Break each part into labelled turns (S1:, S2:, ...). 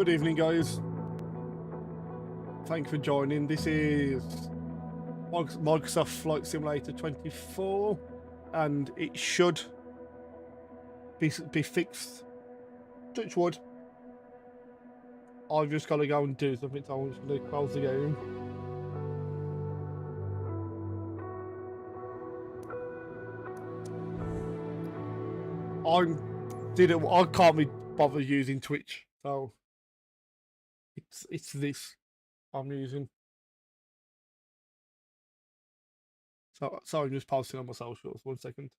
S1: Good evening, guys. Thank you for joining. This is Microsoft Flight Simulator 24, and it should be fixed. Touch wood. I've just got to go and do something, so I'm just going to close the game. I can't be bothered using Twitch, so it's this I'm using. So I'm just posting on my socials. 1 second.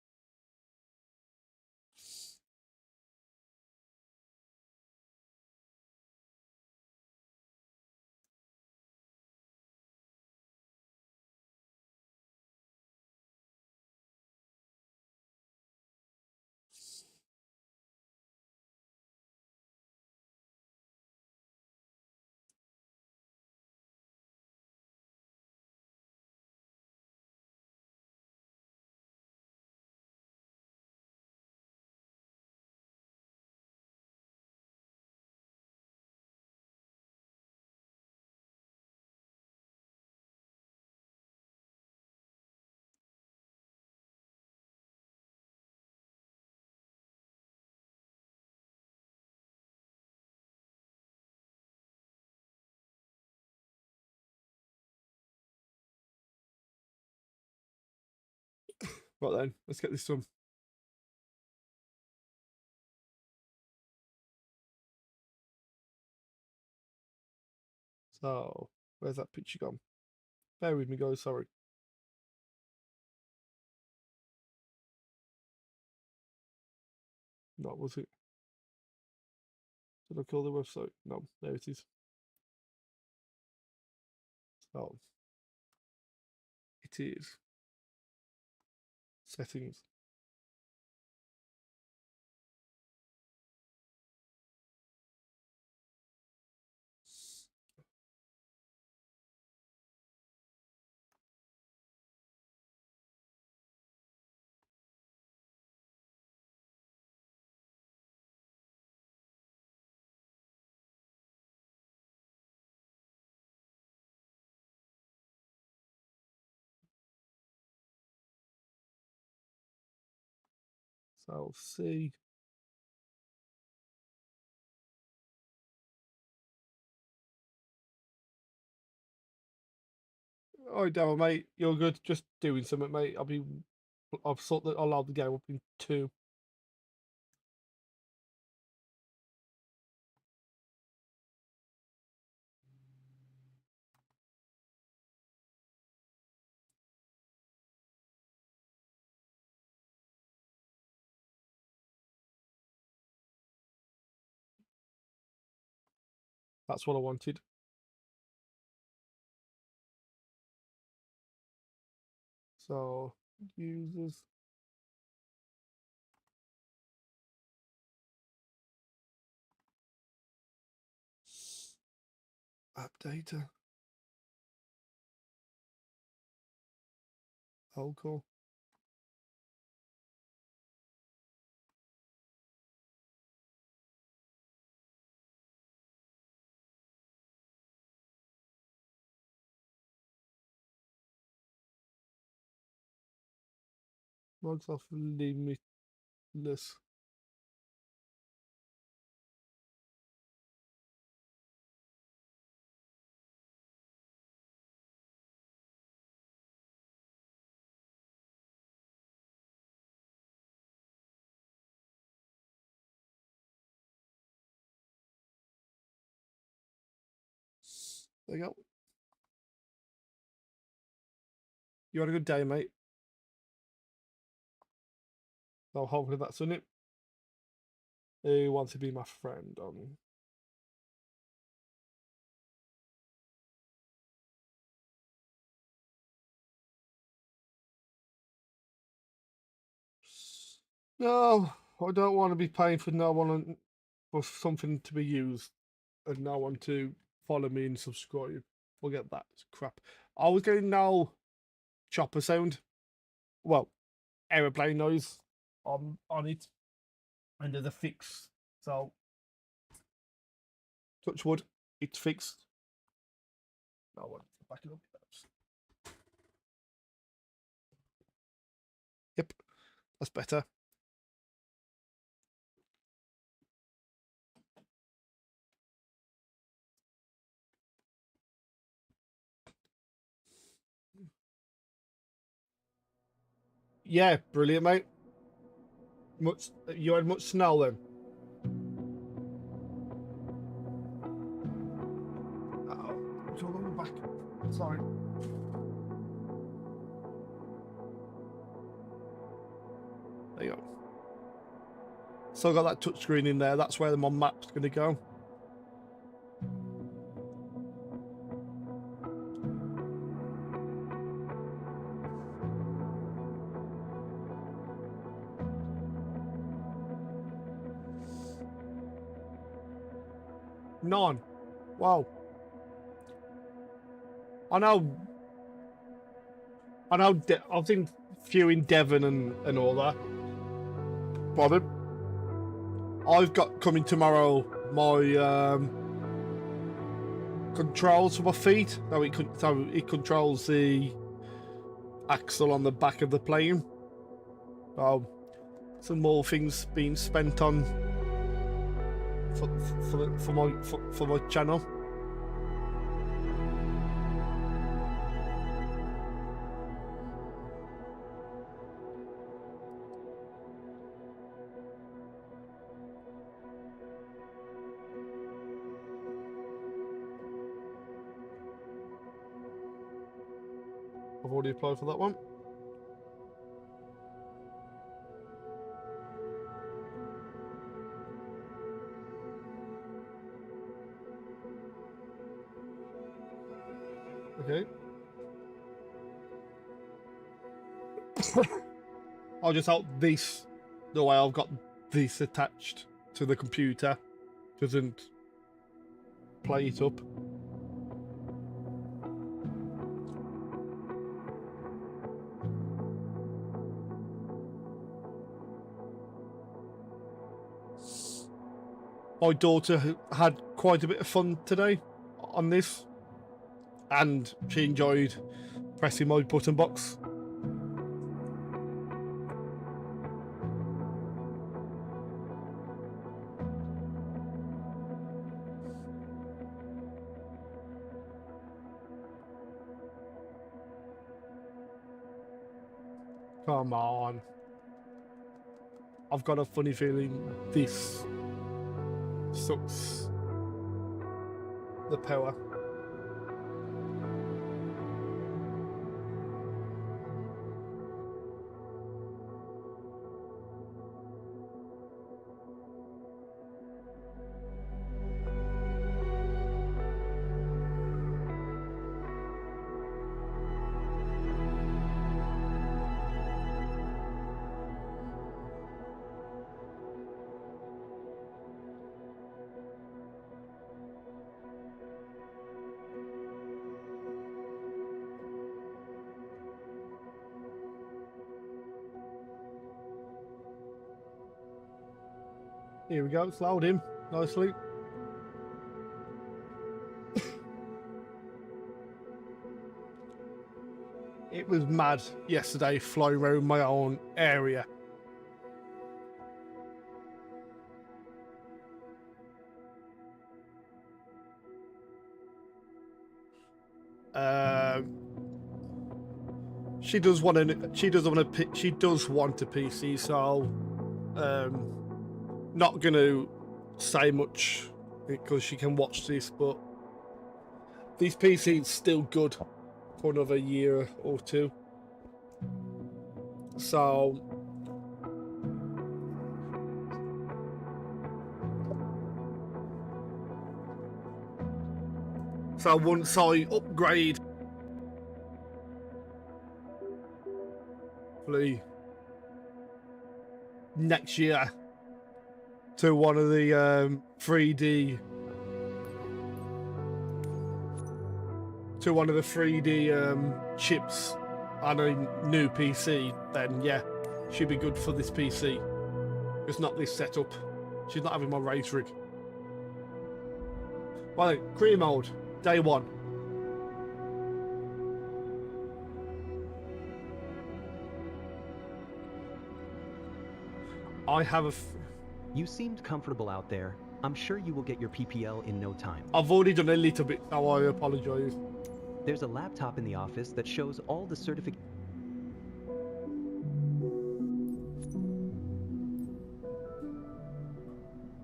S1: Right then, let's get this done. So, where's that picture gone? Bear with me, guys, sorry. That was it. Did I call the website? No, there it is. So, it is settings. So, see. Alright, Daryl, mate, you're good. Just doing something, mate. I've sort that I'll load the game up in 2. That's what I wanted. So, users. App data. Oh, cool. Microsoft Limitless. There you go. You had a good day, mate. So hopefully that's in it. Who wants to be my friend on? No, I don't want to be paying for no one for something to be used and no one to follow me and subscribe. Forget that. It's crap. I was getting no chopper sound. Well, aeroplane noise on it. And there's a fix. So Touch wood, it's fixed. No, I want to back it up. Yep, that's better. Yeah, brilliant, mate. You had much snow then? It's all on the back. Sorry. There you go. Still got that touchscreen in there. That's where the mon map's going to go. None. Wow. I know. I've seen few in Devon and all that. But I've got coming tomorrow my controls for my feet. So it controls the axle on the back of the plane. Some more things being spent on for my channel. I've already applied for that one. Okay. I'll just hope this, the way I've got this attached to the computer, doesn't play it up. My daughter had quite a bit of fun today on this, and she enjoyed pressing my button box. Come on. I've got a funny feeling this sucks the power. Here we go, it's loud him nicely. It was mad yesterday flying around my own area. She does want a PC, so not gonna say much because she can watch this, but this PC is still good for another year or two. So once I upgrade, hopefully next year, to one of the 3D chips on a new PC, then yeah, she'd be good for this PC. It's not this setup. She's not having my race rig. Right, career mode, day 1. I have
S2: You seemed comfortable out there. I'm sure you will get your PPL in no time.
S1: I've already done a little bit, so I apologise.
S2: There's a laptop in the office that shows all the certifications.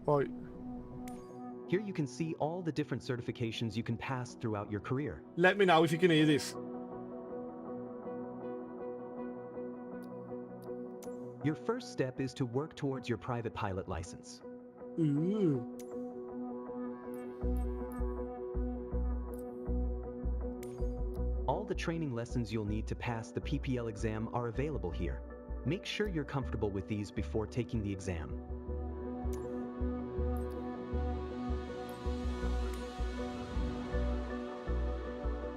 S1: Right.
S2: Here you can see all the different certifications you can pass throughout your career.
S1: Let me know if you can hear this.
S2: Your first step is to work towards your private pilot license.
S1: Ooh.
S2: All the training lessons you'll need to pass the PPL exam are available here. Make sure you're comfortable with these before taking the exam.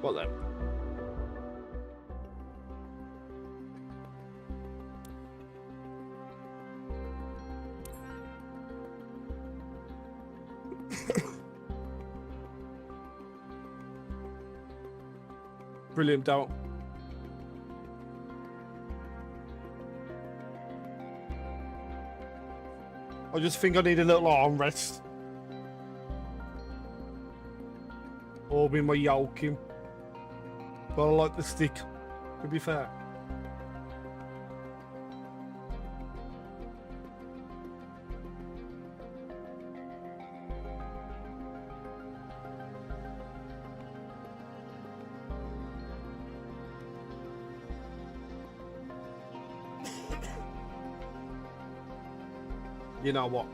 S1: What then? Brilliant, don't. I just think I need a little armrest. Or be my yoking. But I like the stick, to be fair. You know what?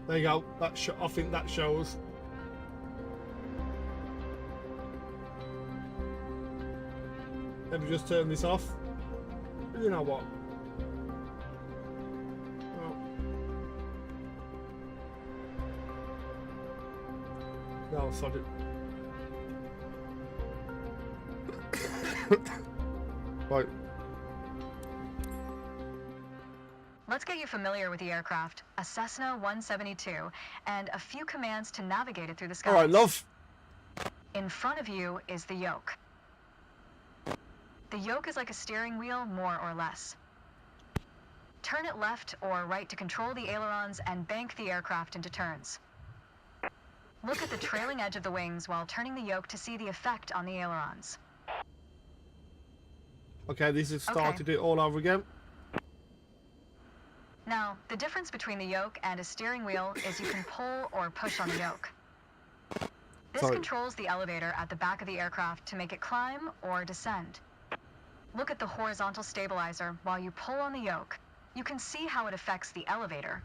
S1: There you go. I think that shows. Let me just turn this off. You know what? No, sorry. Right.
S3: Let's get you familiar with the aircraft, a Cessna 172, and a few commands to navigate it through the skies.
S1: All right, love.
S3: In front of you is the yoke. The yoke is like a steering wheel, more or less. Turn it left or right to control the ailerons and bank the aircraft into turns. Look at the trailing edge of the wings while turning the yoke to see the effect on the ailerons.
S1: Okay, this has started it all over again.
S3: Now, the difference between the yoke and a steering wheel is you can pull or push on the yoke. This controls the elevator at the back of the aircraft to make it climb or descend. Look at the horizontal stabilizer while you pull on the yoke. You can see how it affects the elevator.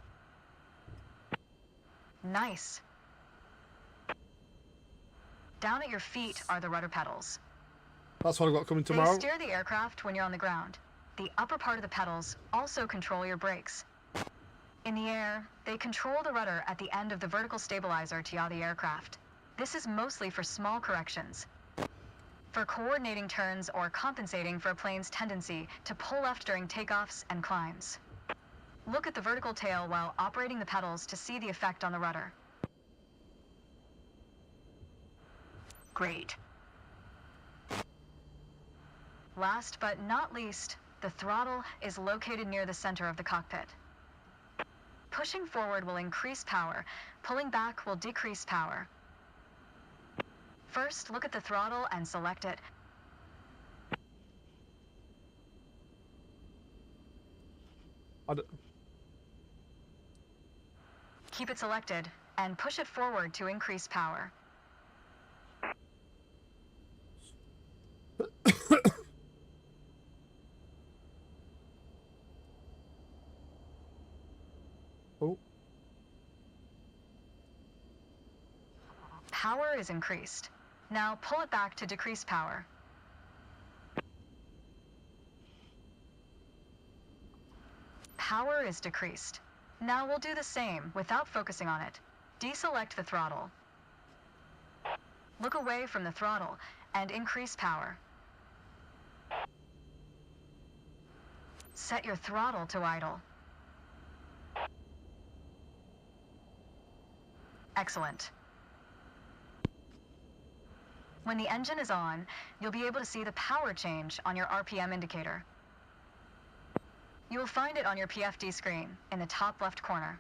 S3: Nice. Down at your feet are the rudder pedals.
S1: That's what I've got coming tomorrow.
S3: They steer the aircraft when you're on the ground. The upper part of the pedals also control your brakes. In the air, they control the rudder at the end of the vertical stabilizer to yaw the aircraft. This is mostly for small corrections. For coordinating turns or compensating for a plane's tendency to pull left during takeoffs and climbs. Look at the vertical tail while operating the pedals to see the effect on the rudder. Great. Last but not least, the throttle is located near the center of the cockpit. Pushing forward will increase power. Pulling back will decrease power. First, look at the throttle and select it. Keep it selected and push it forward to increase power.
S1: Oh.
S3: Power is increased. Now pull it back to decrease power. Power is decreased. Now we'll do the same without focusing on it. Deselect the throttle. Look away from the throttle and increase power. Set your throttle to idle. Excellent. When the engine is on, you'll be able to see the power change on your RPM indicator. You will find it on your PFD screen in the top left corner.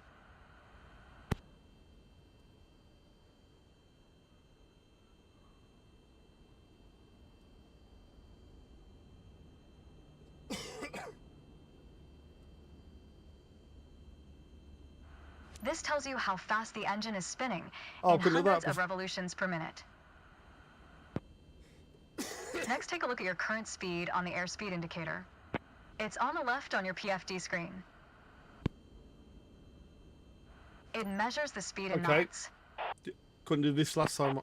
S3: This tells you how fast the engine is spinning in hundreds of revolutions per minute. Next, take a look at your current speed on the airspeed indicator. It's on the left on your PFD screen. It measures the speed in knots.
S1: Couldn't do this last time.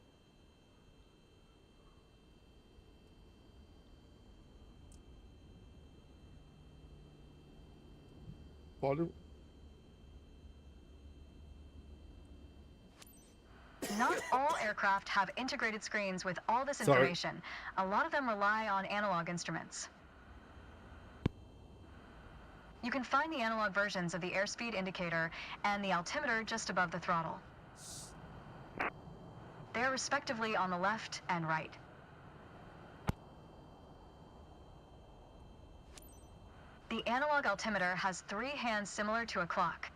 S1: Pardon?
S3: Not all aircraft have integrated screens with all this information. A lot of them rely on analog instruments. You can find the analog versions of the airspeed indicator and the altimeter just above the throttle. They're respectively on the left and right. The analog altimeter has 3 hands similar to a clock.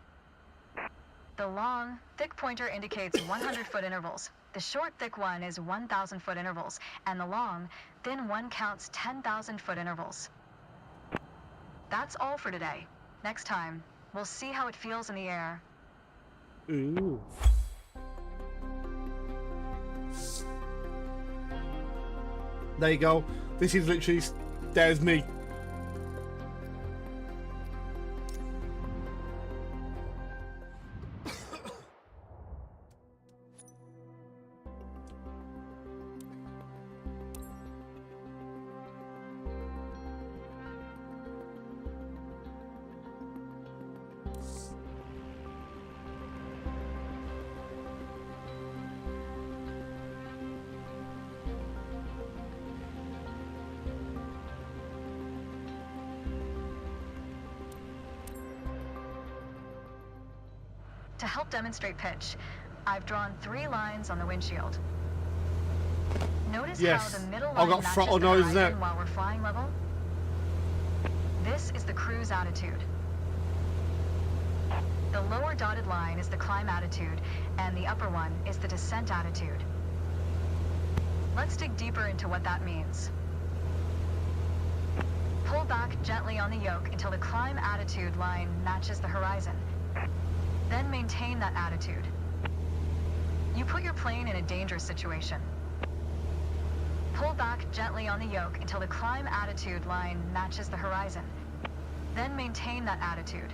S3: The long, thick pointer indicates 100-foot intervals. The short, thick one is 1,000-foot intervals. And the long, thin one counts 10,000-foot intervals. That's all for today. Next time, we'll see how it feels in the air.
S1: Ooh. There you go. This is literally, there's me.
S3: To help demonstrate pitch, I've drawn 3 lines on the windshield. Notice how the middle line matches the horizon while we're flying level? This is the cruise attitude. The lower dotted line is the climb attitude, and the upper one is the descent attitude. Let's dig deeper into what that means. Pull back gently on the yoke until the climb attitude line matches the horizon. Then maintain that attitude. You put your plane in a dangerous situation. Pull back gently on the yoke until the climb attitude line matches the horizon. Then maintain that attitude.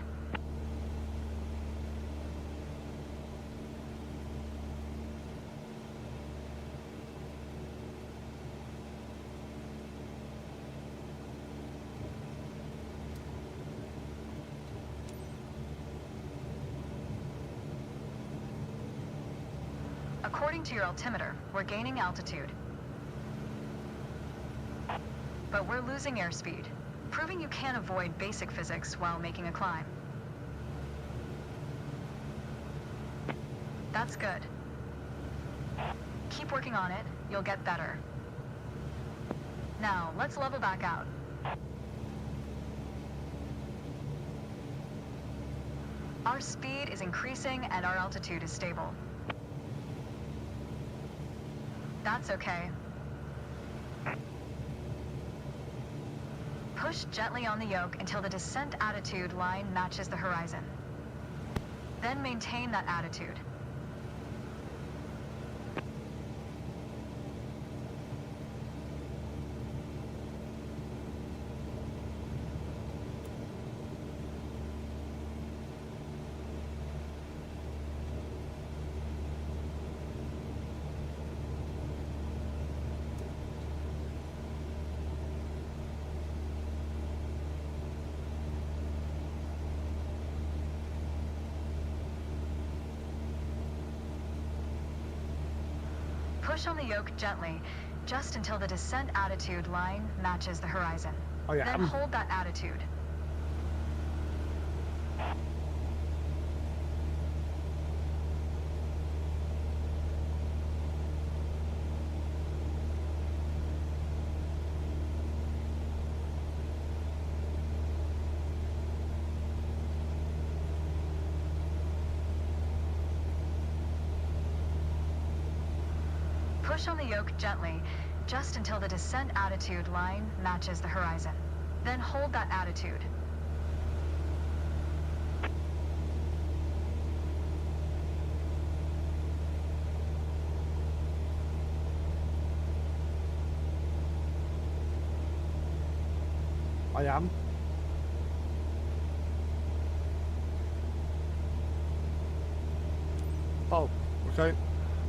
S3: According to your altimeter, we're gaining altitude. But we're losing airspeed, proving you can't avoid basic physics while making a climb. That's good. Keep working on it, you'll get better. Now, let's level back out. Our speed is increasing and our altitude is stable. That's okay. Push gently on the yoke until the descent attitude line matches the horizon. Then maintain that attitude. Push on the yoke gently, just until the descent attitude line matches the horizon.
S1: Oh, yeah.
S3: Then hold that attitude. Push on the yoke gently, just until the descent attitude line matches the horizon. Then hold that attitude.
S1: I am. Oh, okay.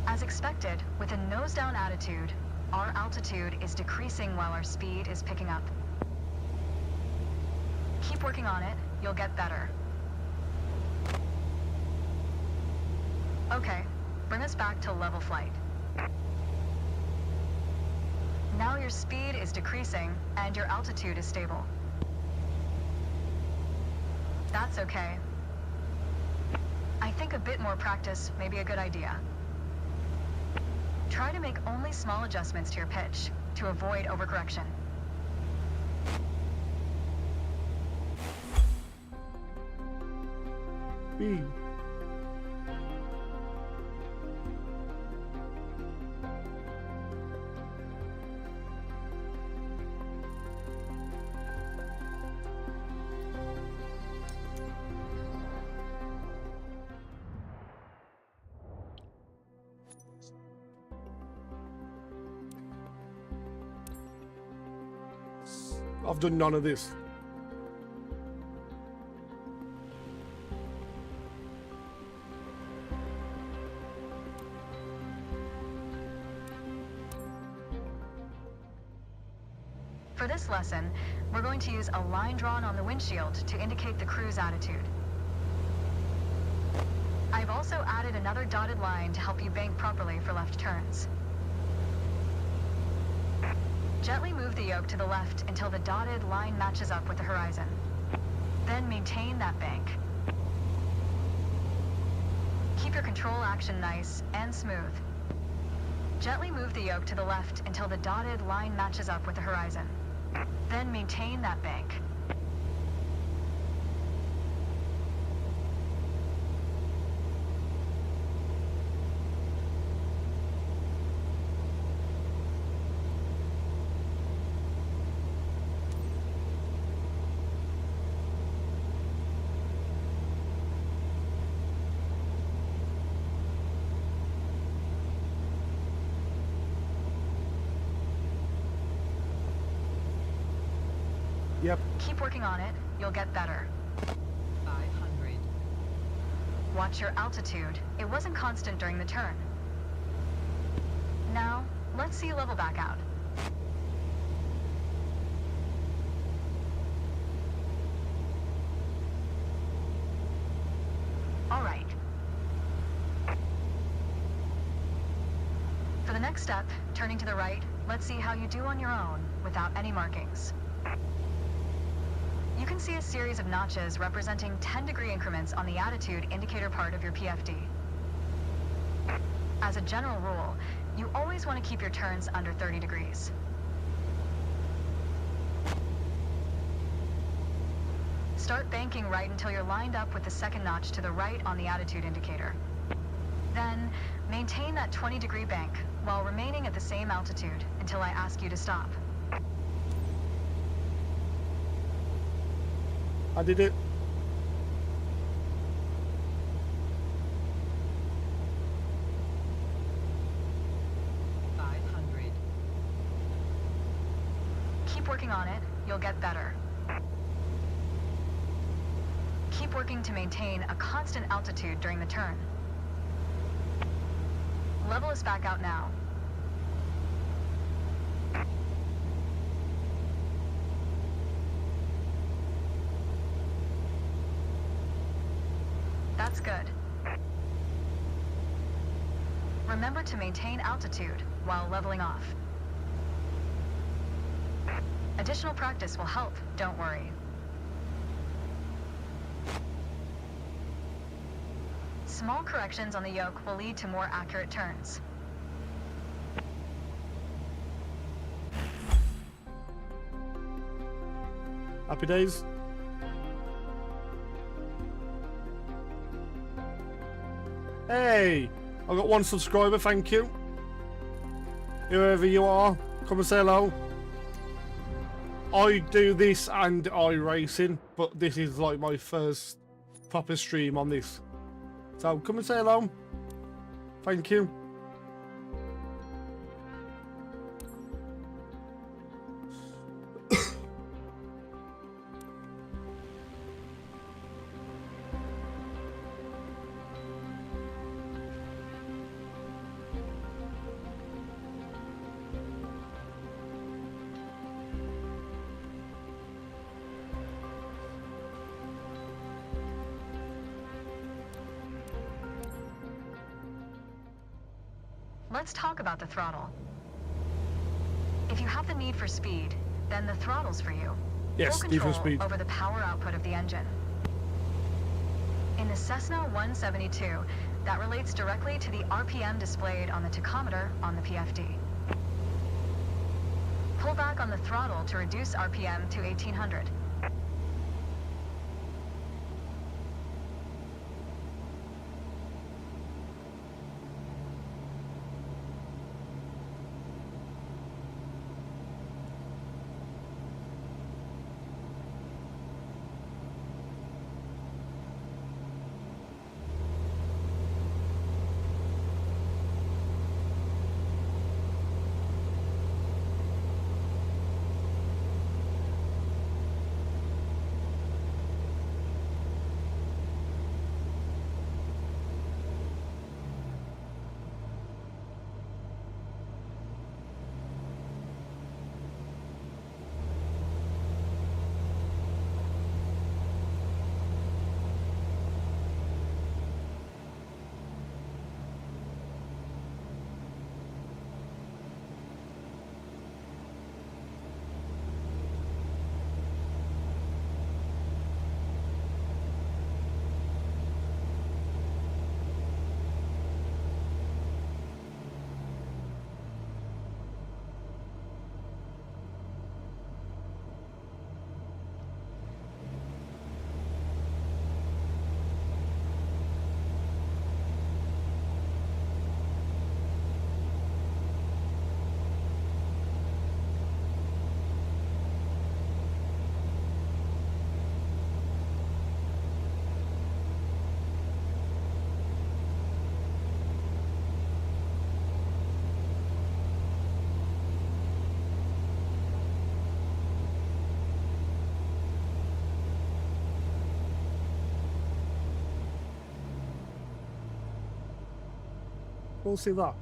S3: As expected, with a nose-down attitude, our altitude is decreasing while our speed is picking up. Keep working on it, you'll get better. Okay, bring us back to level flight. Now your speed is decreasing and your altitude is stable. That's okay. I think a bit more practice may be a good idea. Try to make only small adjustments to your pitch to avoid overcorrection.
S1: B. I've done none of this.
S3: For this lesson, we're going to use a line drawn on the windshield to indicate the cruise attitude. I've also added another dotted line to help you bank properly for left turns. Gently move the yoke to the left until the dotted line matches up with the horizon. Then maintain that bank. Keep your control action nice and smooth. Gently move the yoke to the left until the dotted line matches up with the horizon. Then maintain that bank.
S1: Yep.
S3: Keep working on it, you'll get better.
S4: 500.
S3: Watch your altitude. It wasn't constant during the turn. Now, let's see you level back out. All right. For the next step, turning to the right, let's see how you do on your own without any markings. You can see a series of notches representing 10-degree increments on the attitude indicator part of your PFD. As a general rule, you always want to keep your turns under 30 degrees. Start banking right until you're lined up with the second notch to the right on the attitude indicator. Then, maintain that 20-degree bank while remaining at the same altitude until I ask you to stop.
S1: I did it.
S3: Keep working on it, you'll get better. Keep working to maintain a constant altitude during the turn. Level us back out now. That's good. Remember to maintain altitude while leveling off. Additional practice will help, don't worry. Small corrections on the yoke will lead to more accurate turns.
S1: Happy days. Hey, I got 1 subscriber, thank you. Whoever you are, come and say hello. I do this and iRacing, but this is like my first proper stream on this. So come and say hello. Thank you.
S3: Let's talk about the throttle. If you have the need for speed, then the throttle's for you.
S1: Yes,
S3: Full
S1: need for
S3: control
S1: speed.
S3: over the power output of the engine. In the Cessna 172, that relates directly to the RPM displayed on the tachometer on the PFD. Pull back on the throttle to reduce RPM to 1800.
S1: We'll see that.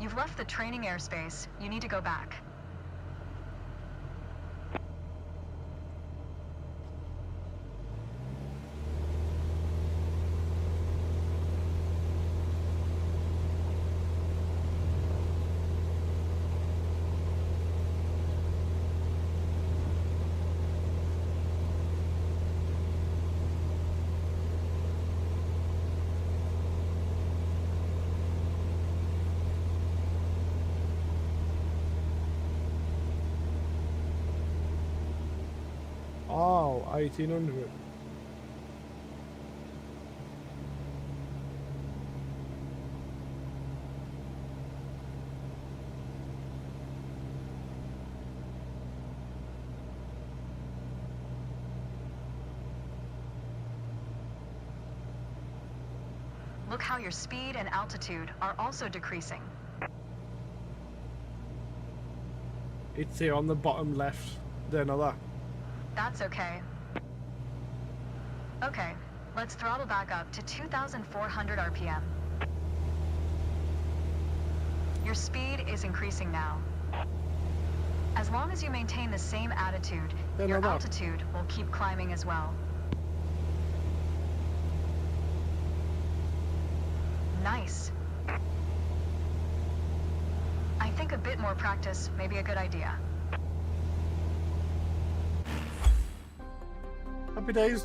S3: You've left the training airspace. You need to go back.
S1: Oh, 1800.
S3: look how your speed and altitude are also decreasing.
S1: It's here on the bottom left. There, not that.
S3: That's okay. Okay, let's throttle back up to 2,400 RPM. Your speed is increasing now. As long as you maintain the same attitude,
S1: Yeah,
S3: your
S1: no, no.
S3: altitude will keep climbing as well. Nice. I think a bit more practice may be a good idea.
S1: Happy days.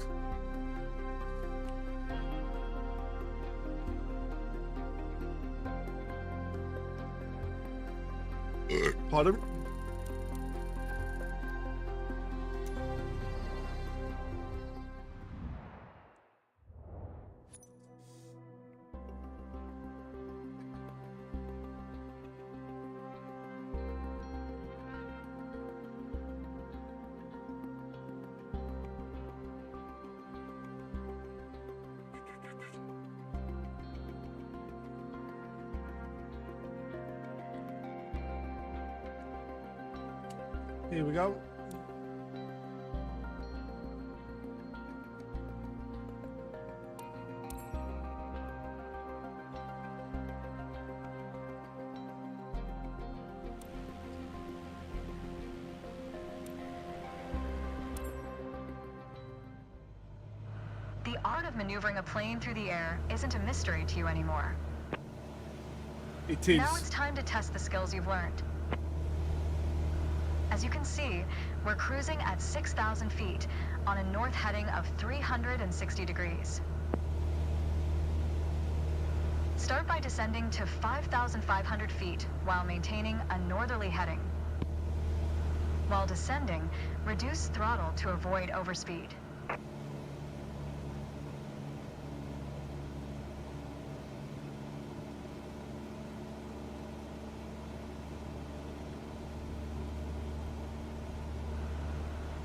S1: Pardon? Here we go.
S3: The art of maneuvering a plane through the air isn't a mystery to you anymore.
S1: It is.
S3: Now it's time to test the skills you've learned. As you can see, we're cruising at 6,000 feet on a north heading of 360 degrees. Start by descending to 5,500 feet while maintaining a northerly heading. While descending, reduce throttle to avoid overspeed.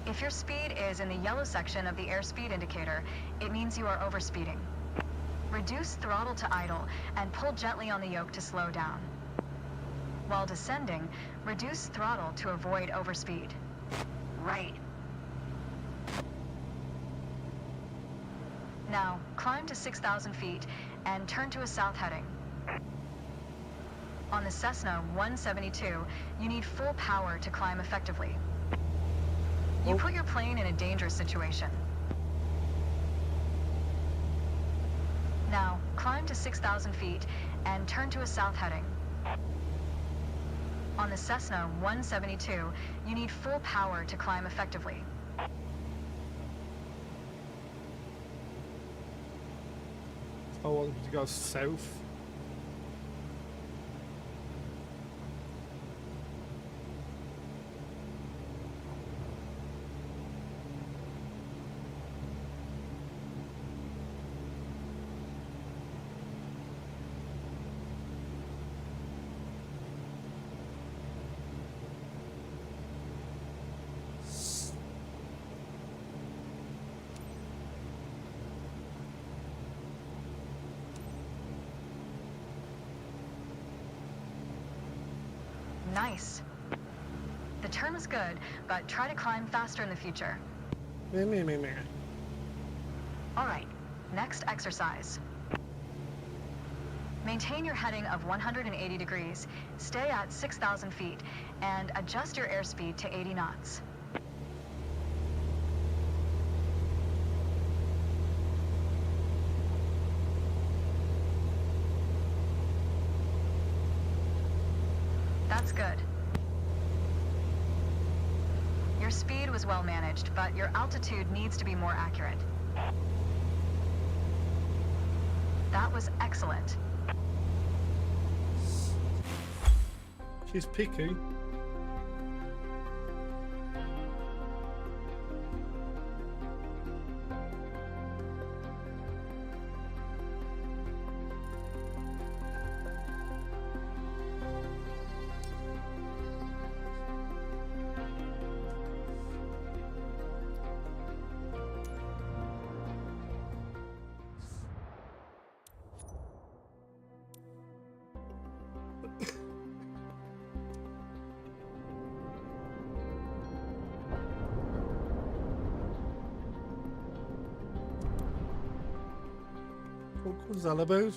S3: If your speed is in the yellow section of the airspeed indicator, it means you are overspeeding. Reduce throttle to idle and pull gently on the yoke to slow down. While descending, reduce throttle to avoid overspeed. Right. Now, climb to 6,000 feet and turn to a south heading. On the Cessna 172, you need full power to climb effectively. You put your plane in a dangerous situation. Now, climb to 6,000 feet and turn to a south heading. On the Cessna 172, you need full power to climb effectively.
S1: I want to go south.
S3: Nice. The turn is good, but try to climb faster in the future.
S1: Me.
S3: All right, next exercise. Maintain your heading of 180 degrees, stay at 6,000 feet, and adjust your airspeed to 80 knots. That's good. Your speed was well managed, but your altitude needs to be more accurate. That was excellent.
S1: She's picky. What was that about?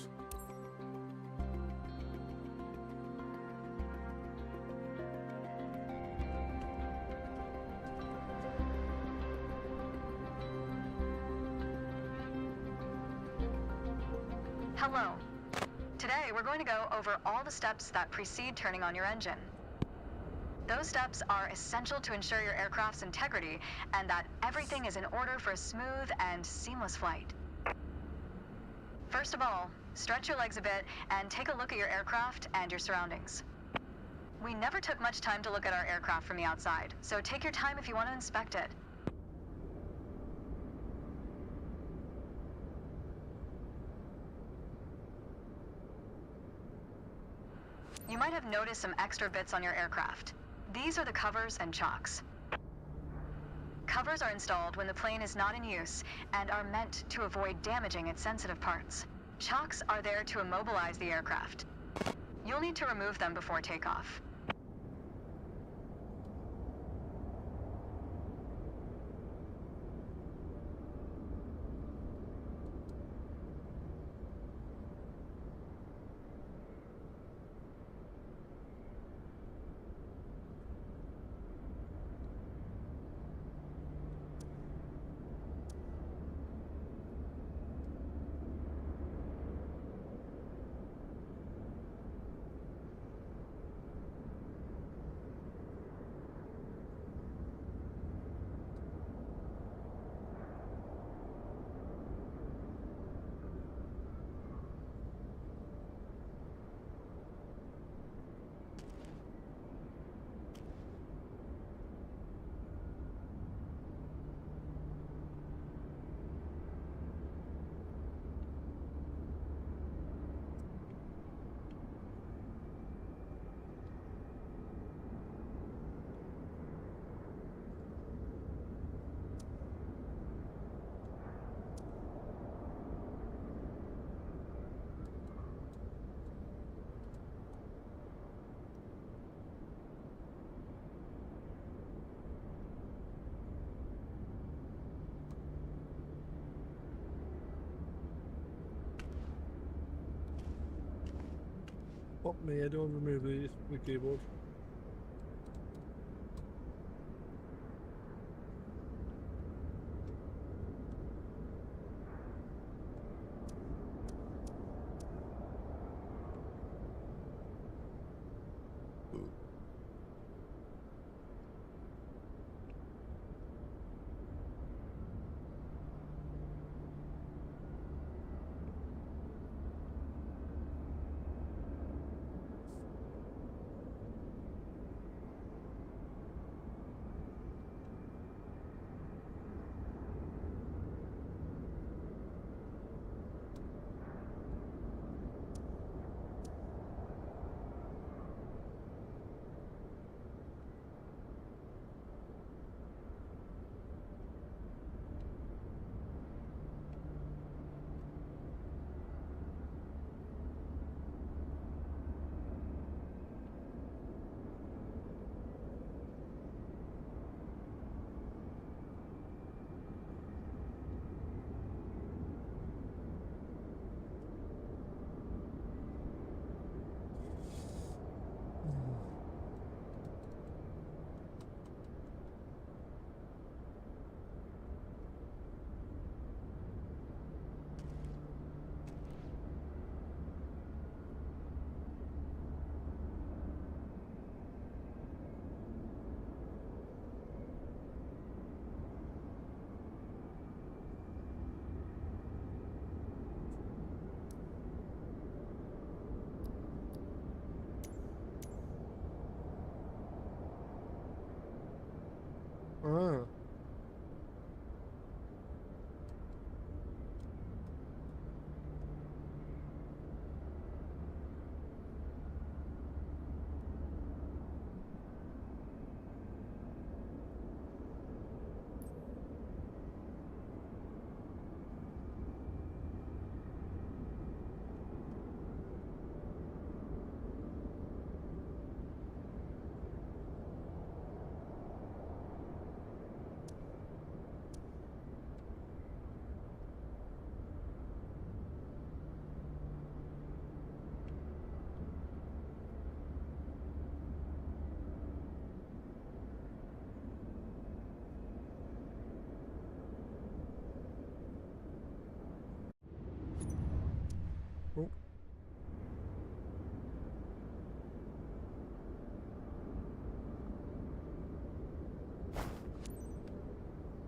S3: Hello. Today, we're going to go over all the steps that precede turning on your engine. Those steps are essential to ensure your aircraft's integrity and that everything is in order for a smooth and seamless flight. First of all, stretch your legs a bit and take a look at your aircraft and your surroundings. We never took much time to look at our aircraft from the outside, so take your time if you want to inspect it. You might have noticed some extra bits on your aircraft. These are the covers and chocks. Covers are installed when the plane is not in use and are meant to avoid damaging its sensitive parts. Chocks are there to immobilize the aircraft. You'll need to remove them before takeoff.
S1: Fuck me, I don't remove the keyboard.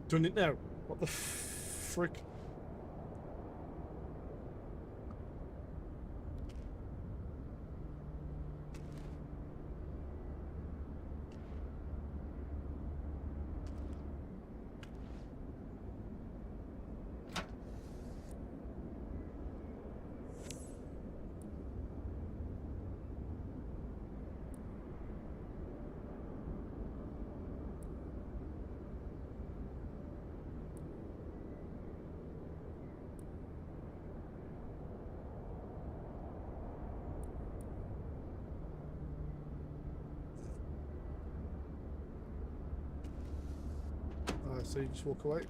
S1: Doing it now. What the frick? So you just walk away.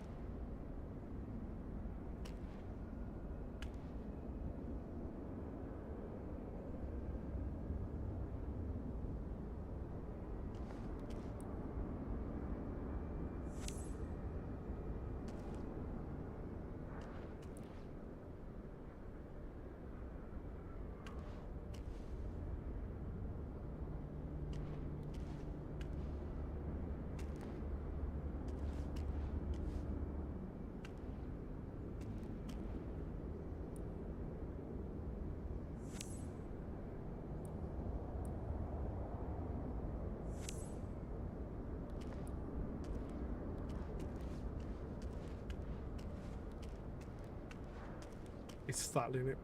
S1: It's startling it.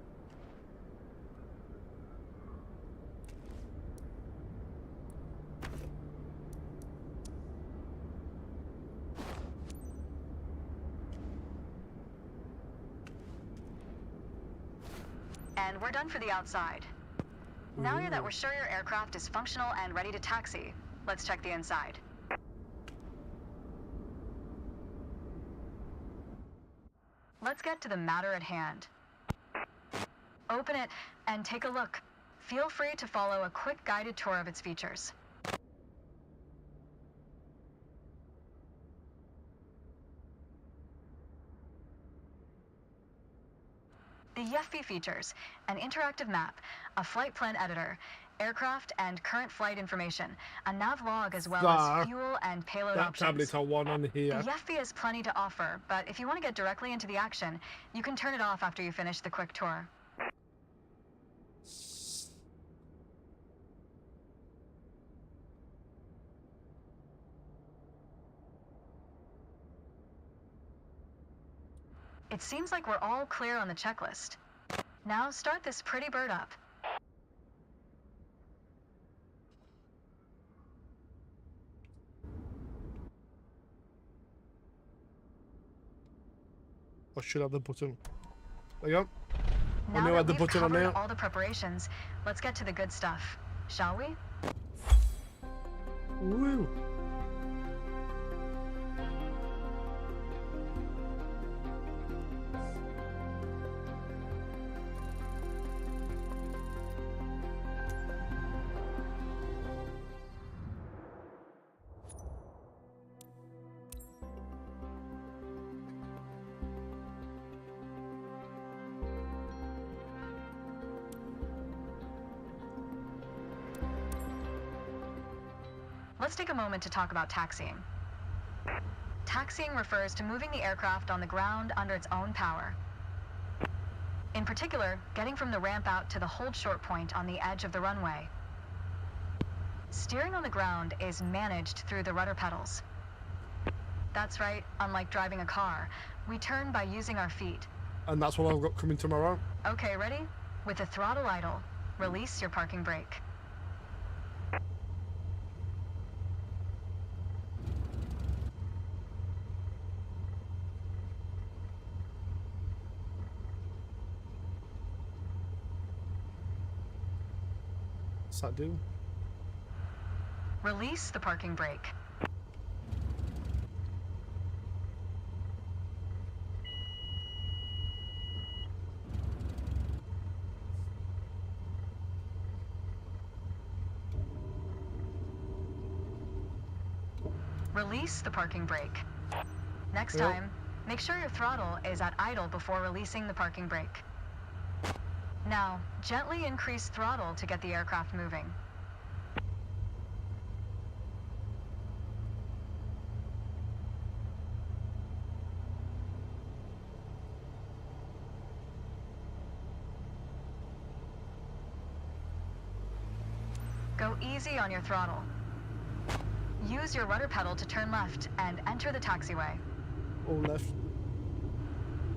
S3: And we're done for the outside. Now that we're sure your aircraft is functional and ready to taxi, let's check the inside. Let's get to the matter at hand. Open it and take a look. Feel free to follow a quick guided tour of its features. The YEFI features an interactive map, a flight plan editor, aircraft and current flight information, a nav log as well as fuel and payload
S1: That
S3: options.
S1: tablet's on one on here.
S3: The YEFI has plenty to offer, but if you want to get directly into the action, you can turn it off after you finish the quick tour. It seems like we're all clear on the checklist. Now start this pretty bird up.
S1: I should have the button. There you go.
S3: Now
S1: I
S3: that
S1: had the
S3: we've
S1: button on
S3: covered
S1: there.
S3: all the preparations, let's get to the good stuff, shall we?
S1: Woo.
S3: Let's take a moment to talk about taxiing. Taxiing refers to moving the aircraft on the ground under its own power. In particular, getting from the ramp out to the hold short point on the edge of the runway. Steering on the ground is managed through the rudder pedals. That's right, unlike driving a car, we turn by using our feet.
S1: And that's what I've got coming tomorrow.
S3: Okay, ready? With the throttle idle, release your parking brake.
S1: What's that do?
S3: Release the parking brake. Release the parking brake. Next
S1: Yep.
S3: time, make sure your throttle is at idle before releasing the parking brake. Now, gently increase throttle to get the aircraft moving. Go easy on your throttle. Use your rudder pedal to turn left and enter the taxiway.
S1: All left.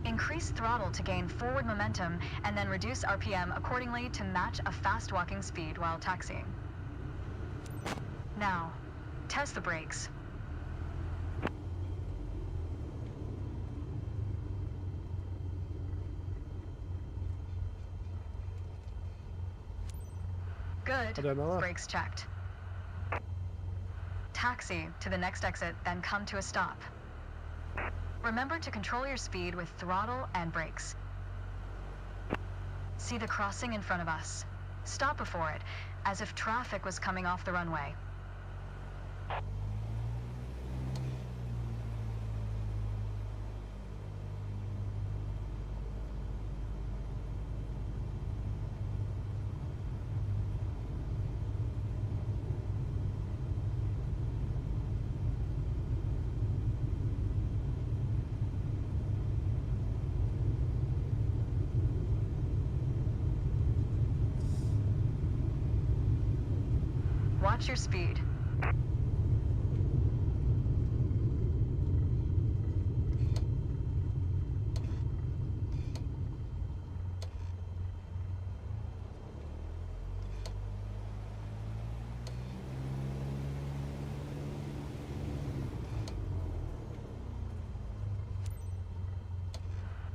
S3: Increase throttle to gain forward momentum and then reduce RPM accordingly to match a fast walking speed while taxiing. Now, test the brakes. Good.
S1: I don't know that.
S3: Brakes checked. Taxi to the next exit, then come to a stop. Remember to control your speed with throttle and brakes. See the crossing in front of us. Stop before it, as if traffic was coming off the runway. Watch your speed.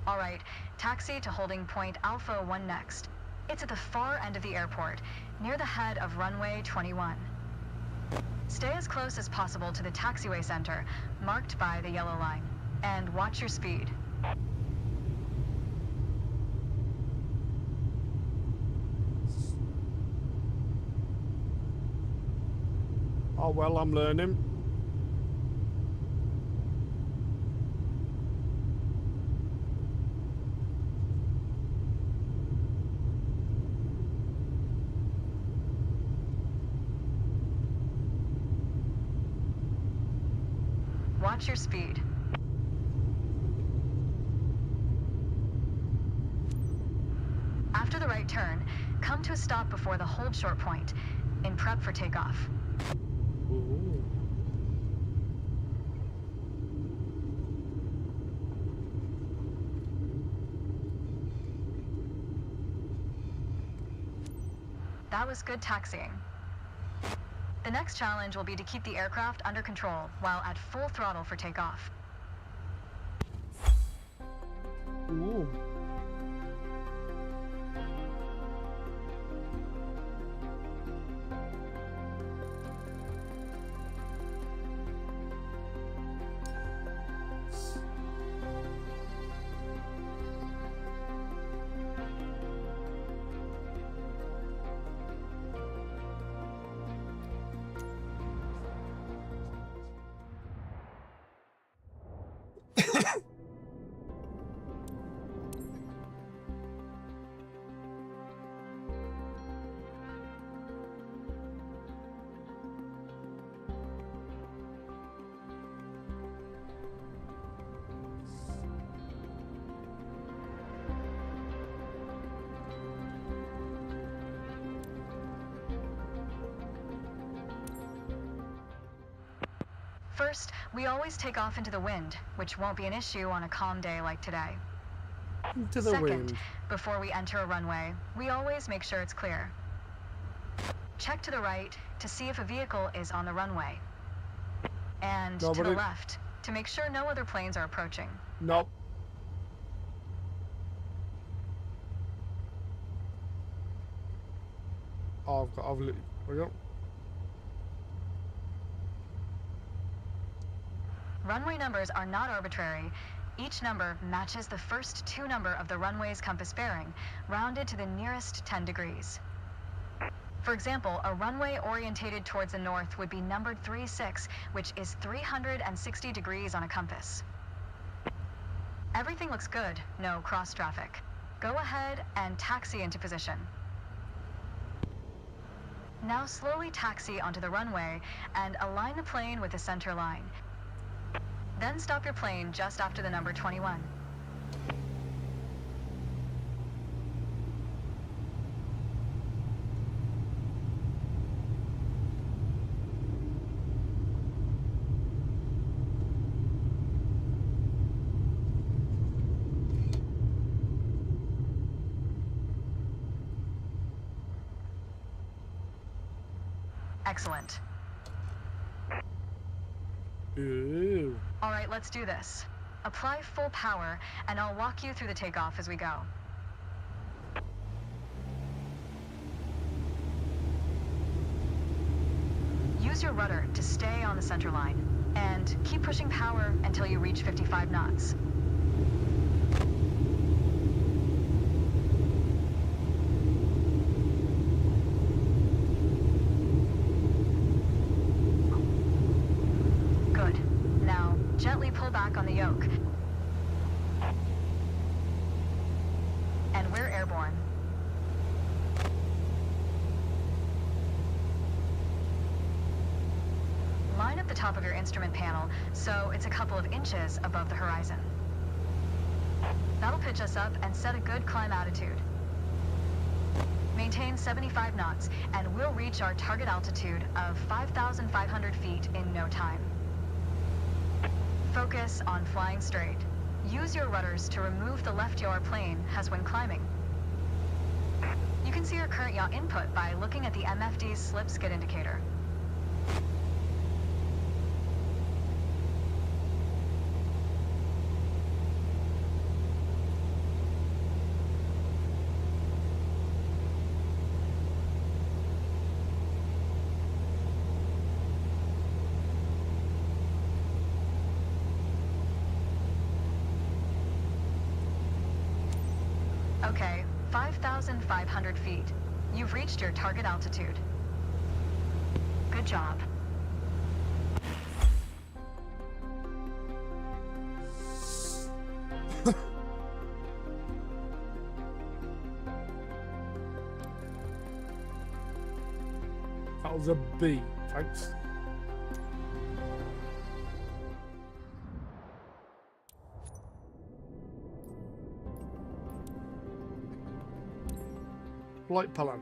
S3: All right, taxi to holding point Alpha 1 next. It's at the far end of the airport, near the head of runway 21. Stay as close as possible to the taxiway center, marked by the yellow line, and watch your speed.
S1: Oh well, I'm learning.
S3: Watch your speed. After the right turn, come to a stop before the hold short point, in prep for takeoff.
S1: Ooh.
S3: That was good taxiing. The next challenge will be to keep the aircraft under control while at full throttle for takeoff.
S1: Ooh.
S3: First, we always take off into the wind, which won't be an issue on a calm day like today.
S1: Into the
S3: Second,
S1: wind.
S3: before we enter a runway, we always make sure it's clear. Check to the right to see if a vehicle is on the runway. And to
S1: Nobody.
S3: the left to make sure no other planes are approaching.
S1: Nope. Oh, we go.
S3: Runway numbers are not arbitrary. Each number matches the first two number of the runway's compass bearing, rounded to the nearest 10 degrees. For example, a runway orientated towards the north would be numbered 36, which is 360 degrees on a compass. Everything looks good, no cross traffic. Go ahead and taxi into position. Now slowly taxi onto the runway and align the plane with the center line. Then stop your plane just after the number 21. Excellent.
S1: Ooh.
S3: All right, let's do this. Apply full power, and I'll walk you through the takeoff as we go. Use your rudder to stay on the center line, and keep pushing power until you reach 55 knots. Good. Now, gently pull back on the yoke. And we're airborne. Line up the top of your instrument panel so it's a couple of inches above the horizon. That'll pitch us up and set a good climb attitude. Maintain 75 knots and we'll reach our target altitude of 5,500 feet in no time. Focus on flying straight. Use your rudders to remove the left yaw plane as when climbing. You can see your current yaw input by looking at the MFD's slip skid indicator. Okay, 5,500 feet. You've reached your target altitude. Good job.
S1: That was a B. Thanks. Flight plan.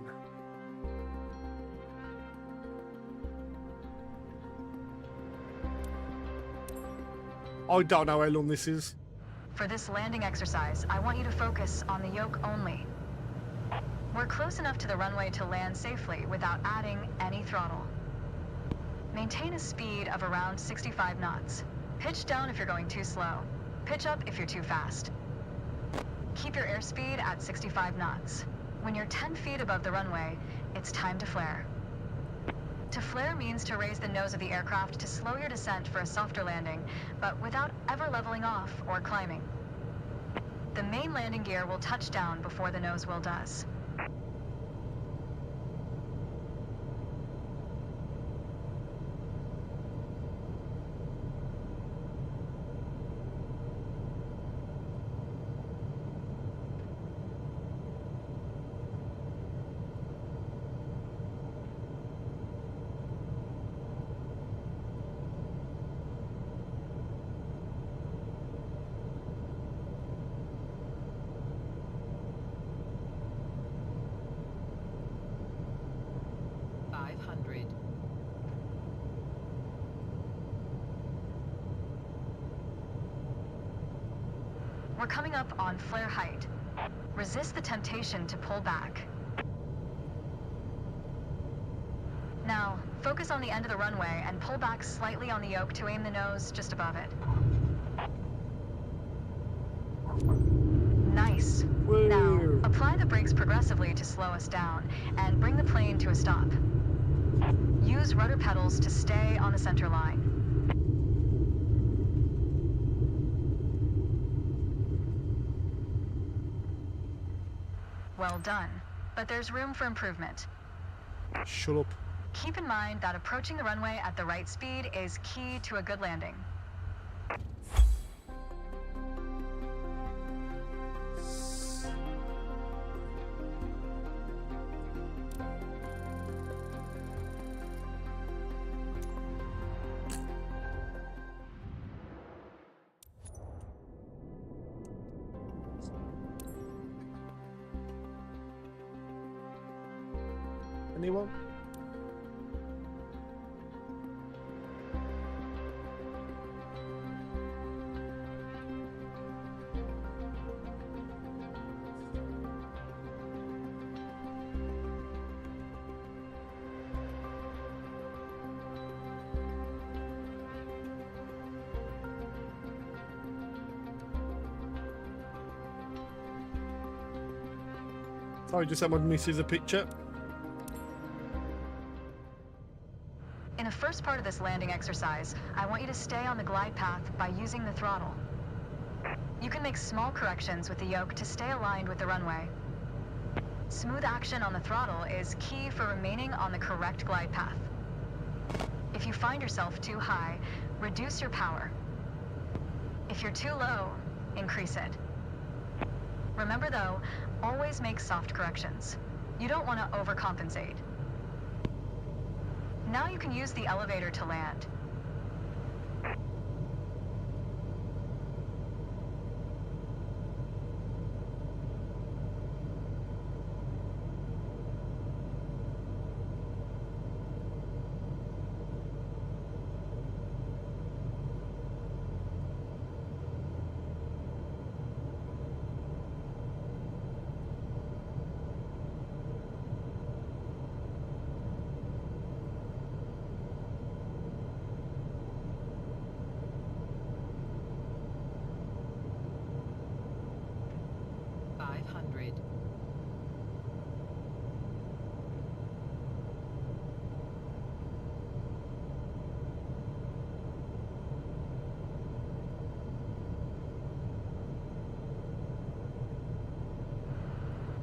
S1: I don't know how long this is.
S3: For this landing exercise, I want you to focus on the yoke only. We're close enough to the runway to land safely without adding any throttle. Maintain a speed of around 65 knots. Pitch down if you're going too slow. Pitch up if you're too fast. Keep your airspeed at 65 knots. When you're 10 feet above the runway, it's time to flare. To flare means to raise the nose of the aircraft to slow your descent for a softer landing, but without ever leveling off or climbing. The main landing gear will touch down before the nose wheel does. We're coming up on flare height. Resist the temptation to pull back. Now, focus on the end of the runway and pull back slightly on the yoke to aim the nose just above it. Nice.
S1: Woo.
S3: Now, apply the brakes progressively to slow us down and bring the plane to a stop. Use rudder pedals to stay on the center line. Well done, but there's room for improvement.
S1: Shut up.
S3: Keep in mind that approaching the runway at the right speed is key to a good landing.
S1: Anyone? Sorry, just sent my missus a picture.
S3: In the first part of this landing exercise, I want you to stay on the glide path by using the throttle. You can make small corrections with the yoke to stay aligned with the runway. Smooth action on the throttle is key for remaining on the correct glide path. If you find yourself too high, reduce your power. If you're too low, increase it. Remember though, always make soft corrections. You don't want to overcompensate. Now you can use the elevator to land.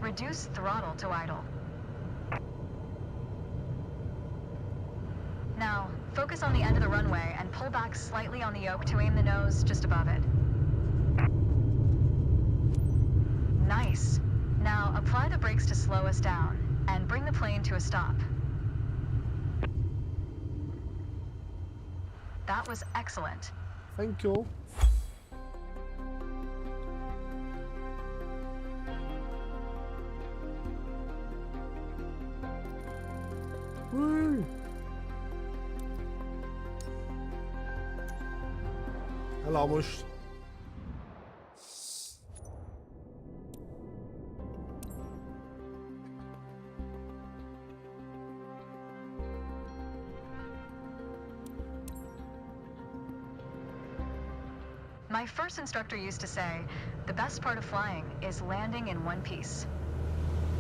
S3: Reduce throttle to idle. Now, focus on the end of the runway and pull back slightly on the yoke to aim the nose just above it. Nice. Now, apply the brakes to slow us down and bring the plane to a stop. That was excellent.
S1: Thank you. Woo! Hello,
S3: My first instructor used to say, the best part of flying is landing in one piece.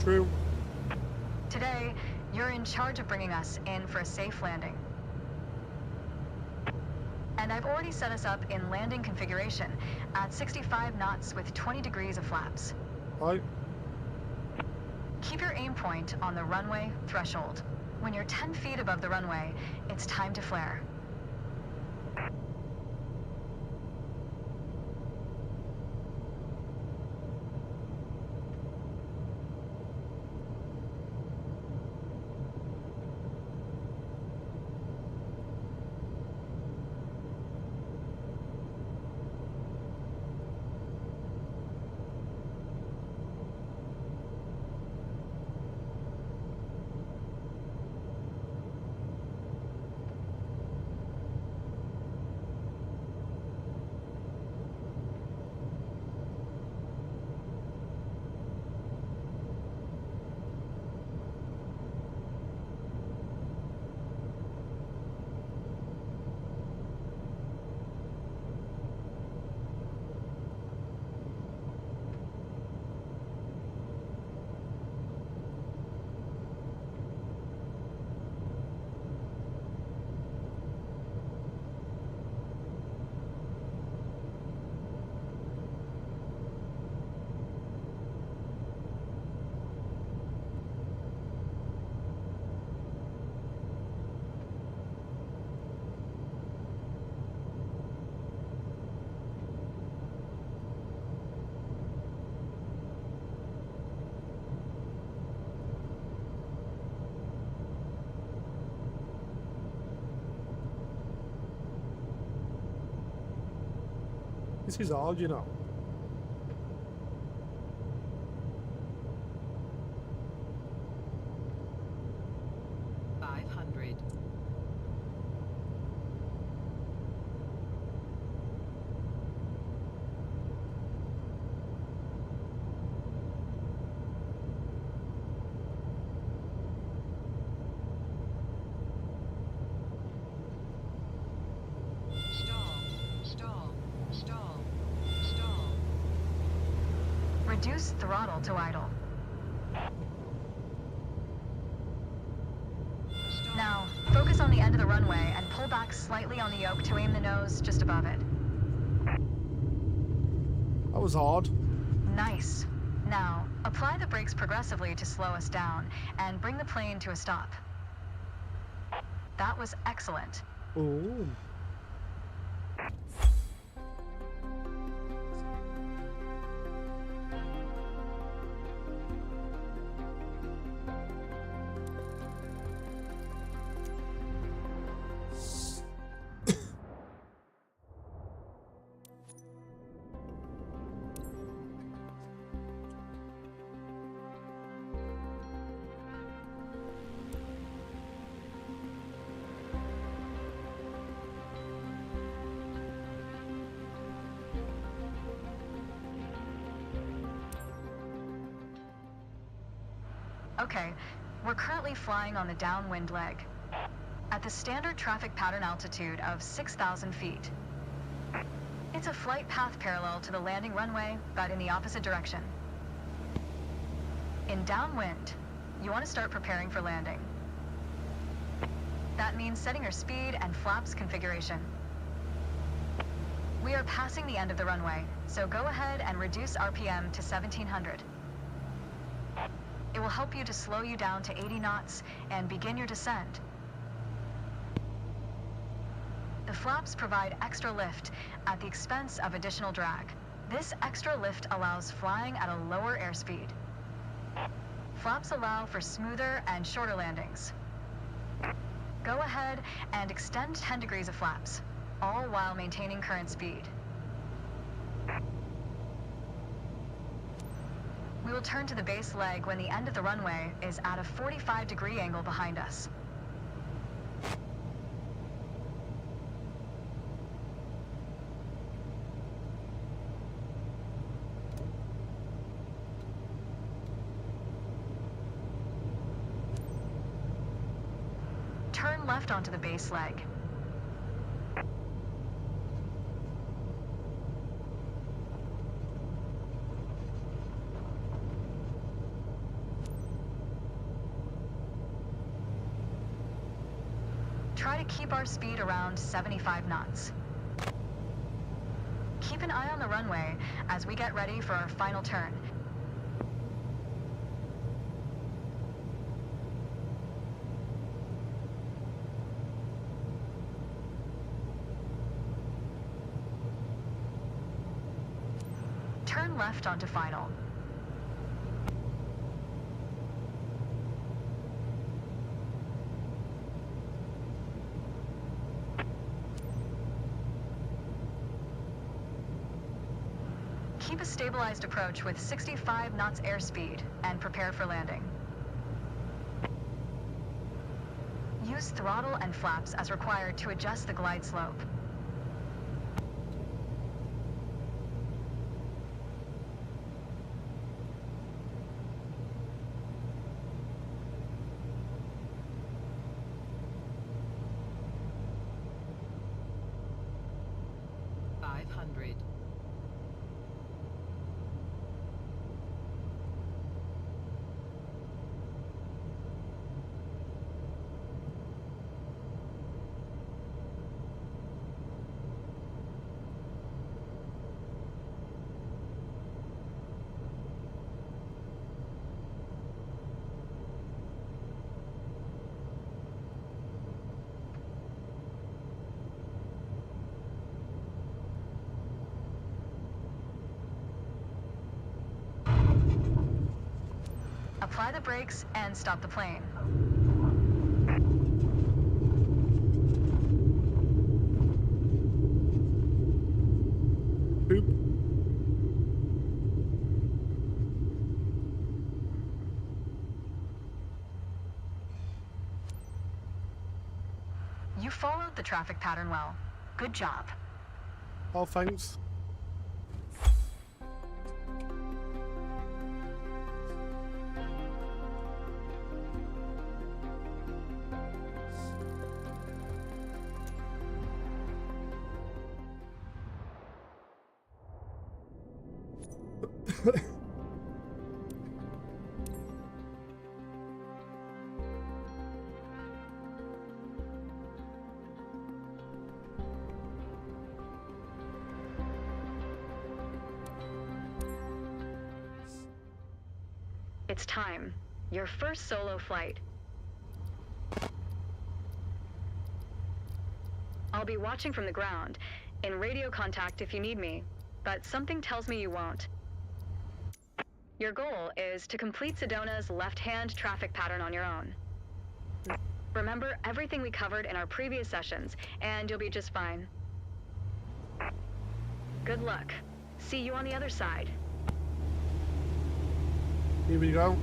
S1: True.
S3: Today, you're in charge of bringing us in for a safe landing. And I've already set us up in landing configuration at 65 knots with 20 degrees of flaps.
S1: Right.
S3: Keep your aim point on the runway threshold. When you're 10 feet above the runway, it's time to flare.
S1: This is hard, you know.
S3: Reduce throttle to idle. Focus on the end of the runway and pull back slightly on the yoke to aim the nose just above it.
S1: That was hard.
S3: Nice. Now, apply the brakes progressively to slow us down and bring the plane to a stop. That was excellent.
S1: Ooh.
S3: Okay, we're currently flying on the downwind leg, at the standard traffic pattern altitude of 6,000 feet. It's a flight path parallel to the landing runway, but in the opposite direction. In downwind, you want to start preparing for landing. That means setting your speed and flaps configuration. We are passing the end of the runway, so go ahead and reduce RPM to 1700. It will help you to slow you down to 80 knots and begin your descent. The flaps provide extra lift at the expense of additional drag. This extra lift allows flying at a lower airspeed. Flaps allow for smoother and shorter landings. Go ahead and extend 10 degrees of flaps, all while maintaining current speed. We will turn to the base leg when the end of the runway is at a 45-degree angle behind us. Turn left onto the base leg. Try to keep our speed around 75 knots. Keep an eye on the runway as we get ready for our final turn. Turn left onto final. Keep a stabilized approach with 65 knots airspeed and prepare for landing. Use throttle and flaps as required to adjust the glide slope. Apply the brakes and stop the plane.
S1: Oop.
S3: You followed the traffic pattern well. Good job.
S1: Oh, thanks.
S3: It's time. Your first solo flight. I'll be watching from the ground, in radio contact if you need me, but something tells me you won't. Your goal is to complete Sedona's left-hand traffic pattern on your own. Remember everything we covered in our previous sessions, and you'll be just fine. Good luck. See you on the other side.
S1: Here we go.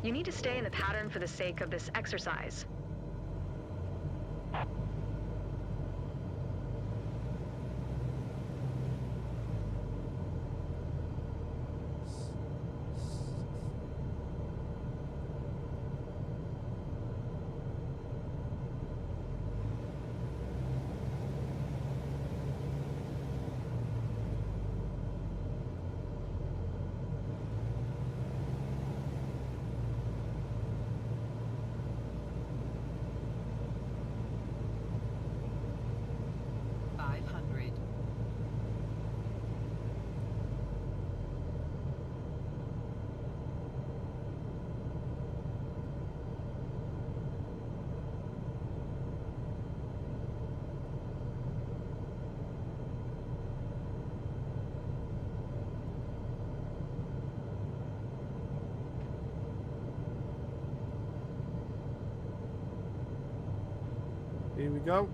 S3: You need to stay in the pattern for the sake of this exercise.
S1: Here we go.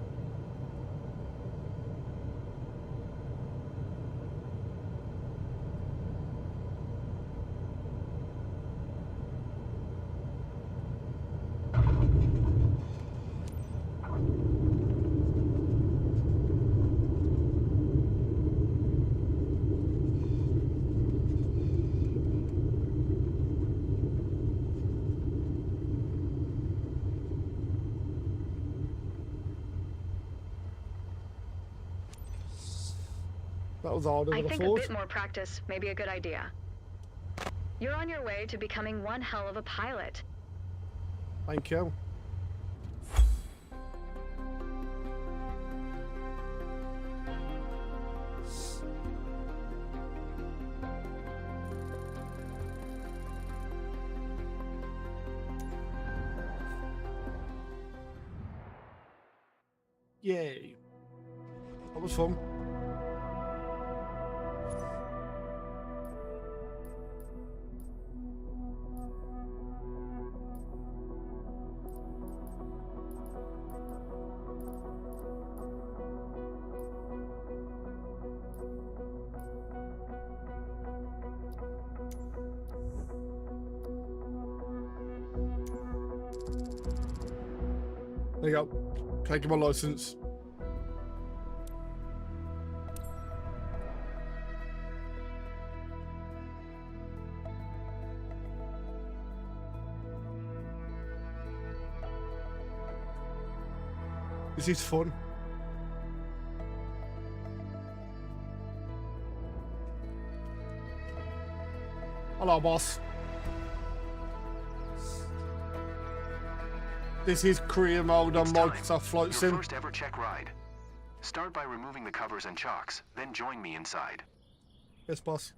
S1: That was harder
S3: I
S1: than I
S3: think a
S1: thought.
S3: bit more practice may be a good idea. You're on your way to becoming one hell of a pilot.
S1: Thank you. Yay. That was fun. There you go. Taking my license. This is fun. Hello, boss. This is career mode on Microsoft Flight
S5: Your
S1: Sim.
S5: first ever check ride. Start by removing the covers and chocks, then join me inside.
S1: Yes, boss.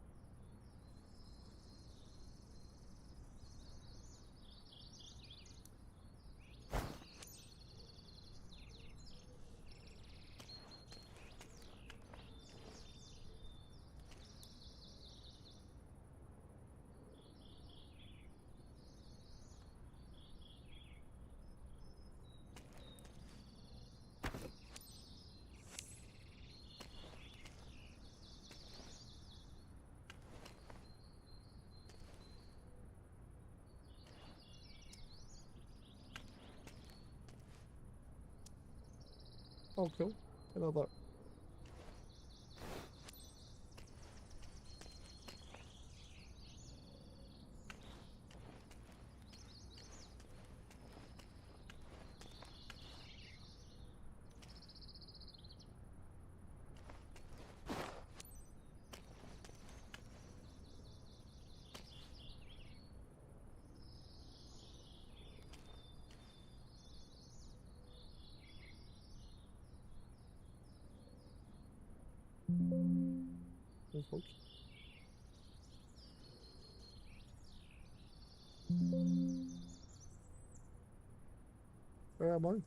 S1: Oh, cool. I know that. Oh, folks. Where am I?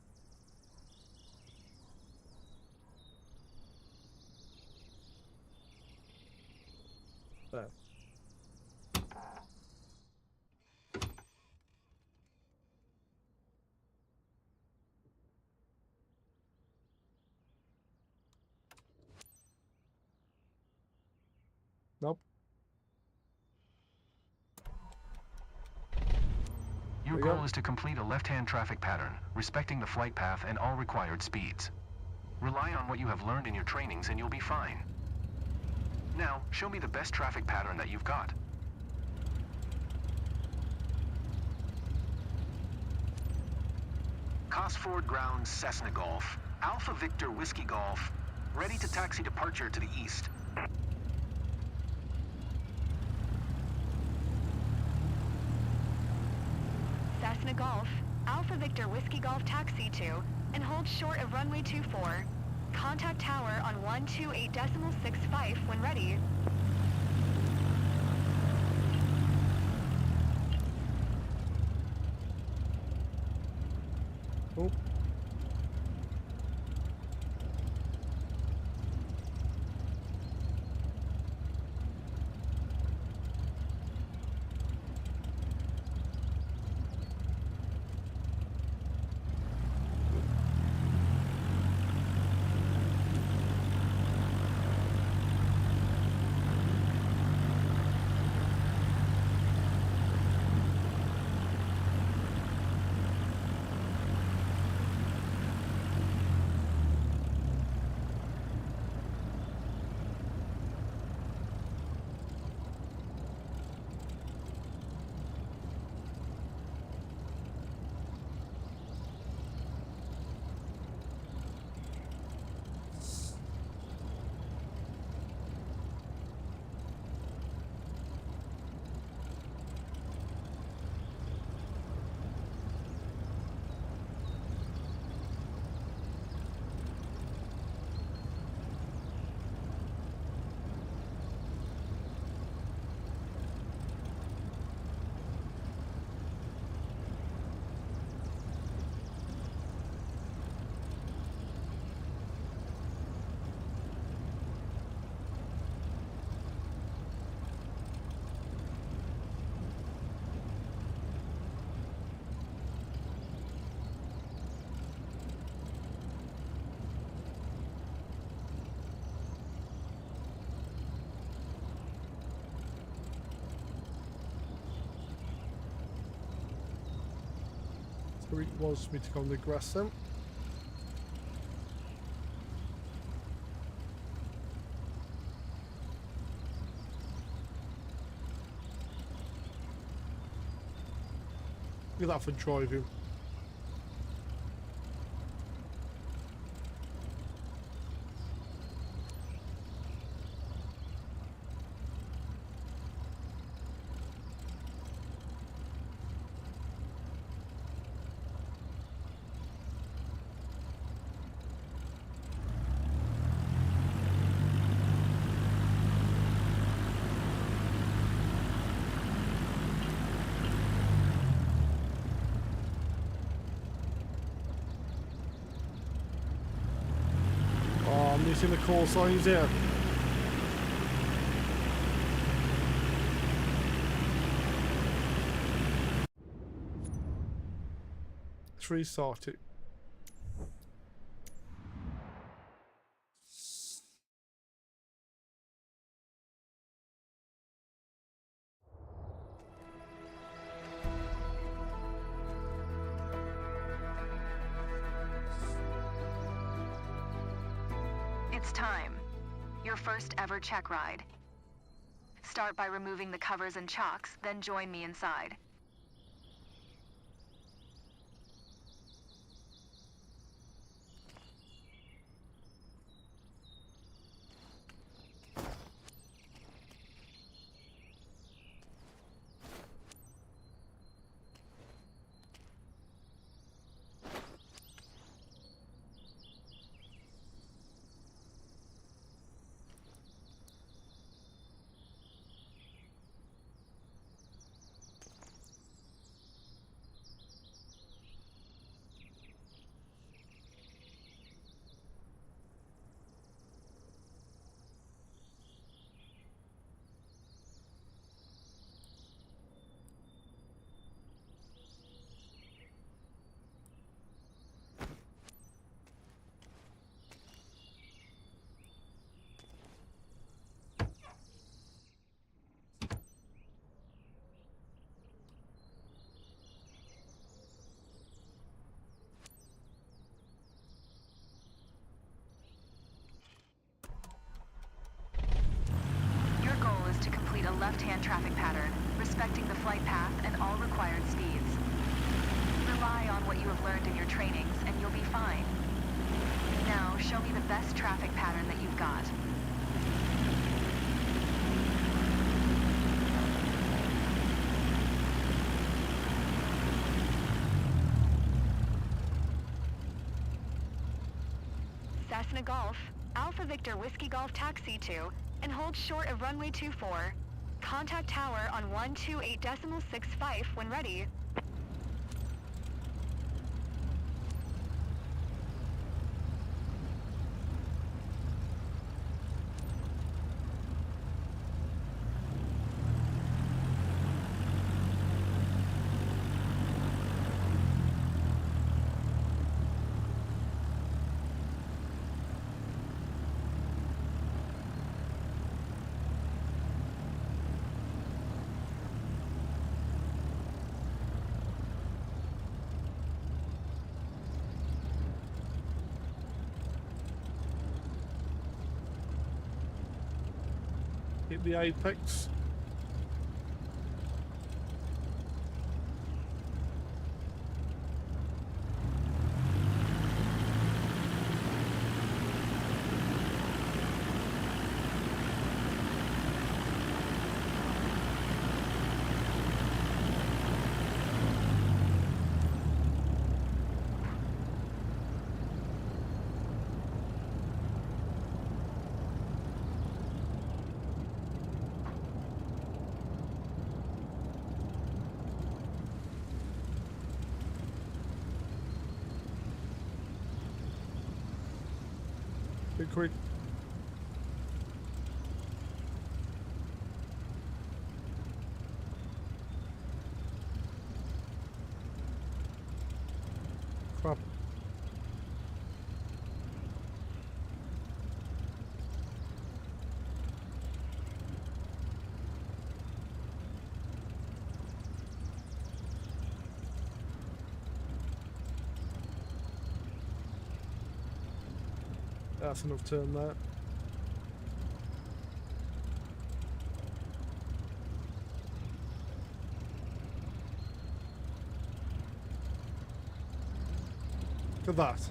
S1: There. Nope.
S5: Your
S1: There we go.
S5: goal is to complete a left-hand traffic pattern, respecting the flight path and all required speeds. Rely on what you have learned in your trainings and you'll be fine. Now, show me the best traffic pattern that you've got. Cosford Grounds, Cessna Golf. Alpha Victor Whiskey Golf. Ready to taxi departure to the east.
S3: Cessna Golf, Alpha Victor Whiskey Golf taxi to, and hold short of runway 24. Contact tower on 128.65 when ready.
S1: Oh. So it wants me to go on the grass then. Look at that for driving. Oh, I'm missing the call signs here. Let's restart it.
S3: It's time. Your first ever check ride. Start by removing the covers and chocks, then join me inside. you have learned in your trainings, and you'll be fine. Now, show me the best traffic pattern that you've got. Cessna Golf, Alpha Victor Whiskey Golf Taxi 2, and hold short of runway 24. Contact tower on 128.65 when ready.
S1: Hit the apex. Be quick. Crap. That's enough turn there. Look at that.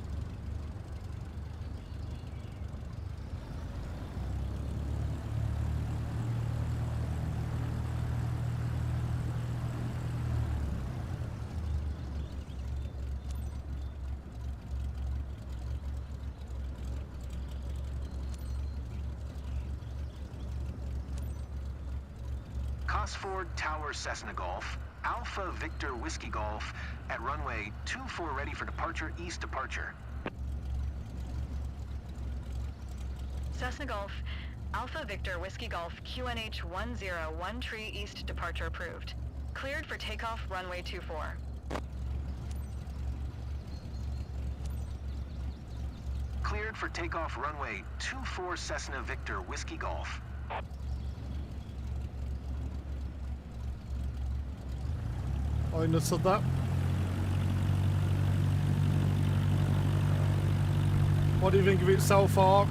S5: AFORD Tower Cessna Golf, Alpha Victor Whiskey Golf, at runway 24 ready for departure, east departure.
S3: Cessna Golf, Alpha Victor Whiskey Golf, QNH 101 Tree East departure approved. Cleared for takeoff runway 24.
S5: Cleared for takeoff runway 24 Cessna Victor Whiskey Golf.
S1: I understood that. What do you think of it so far?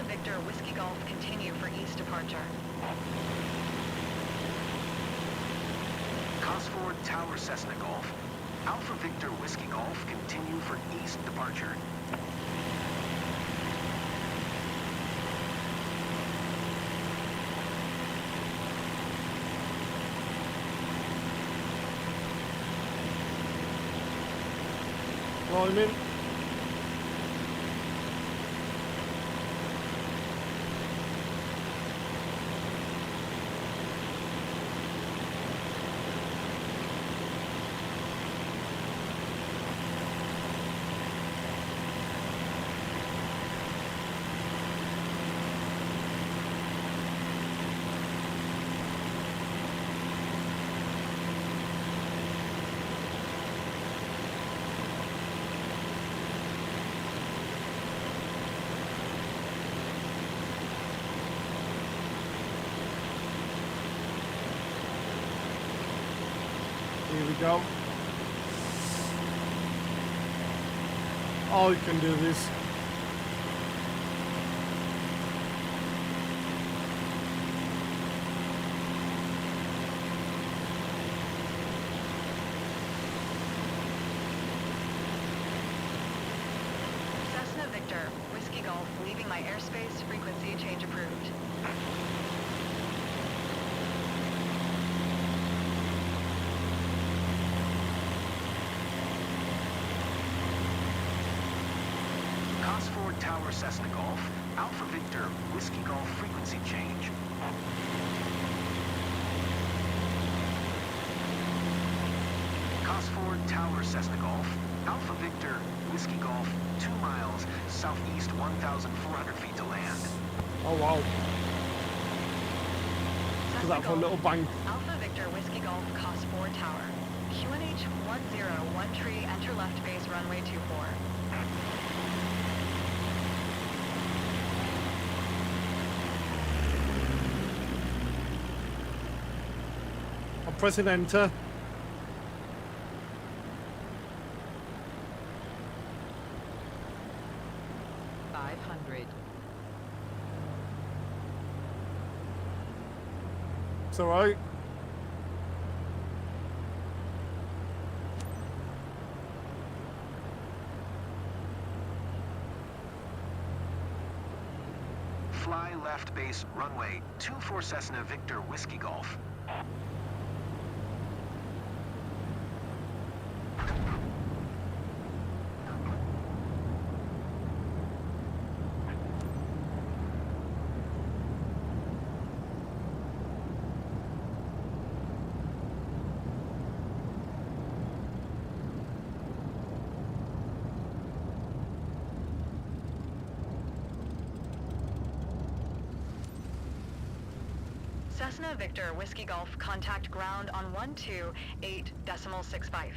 S3: Victor Whiskey Golf continue for east departure.
S5: AFORD Tower Cessna Golf, Alpha Victor Whiskey Golf continue for east departure.
S1: Climbing. go. Oh, you can do this.
S3: Cessna Victor, Whiskey Golf, leaving my airspace, frequency change approved.
S5: Gosford Tower Cessna Golf, Alpha Victor, Whiskey Golf frequency change. Gosford Tower Cessna Golf, Alpha Victor, Whiskey Golf, 2 miles, southeast 1,400 feet to land.
S1: Oh wow.
S3: Cessna
S1: That for a
S3: Golf,
S1: little bang.
S3: Alpha Victor, Whiskey Golf, Gosford Tower. QNH 10, tree, enter left base, runway 24.
S1: I'm pressing enter. It's alright.
S5: Fly left base, runway 24 Cessna Victor, Whiskey Golf.
S3: Cessna Victor, Whiskey Golf, contact ground on 128.65.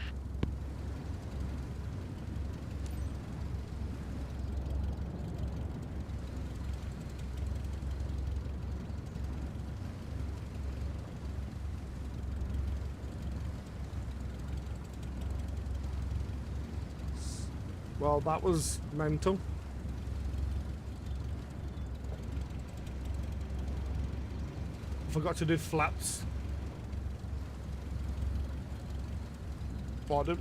S1: Well, that was mental. Forgot to do flaps. Bottom.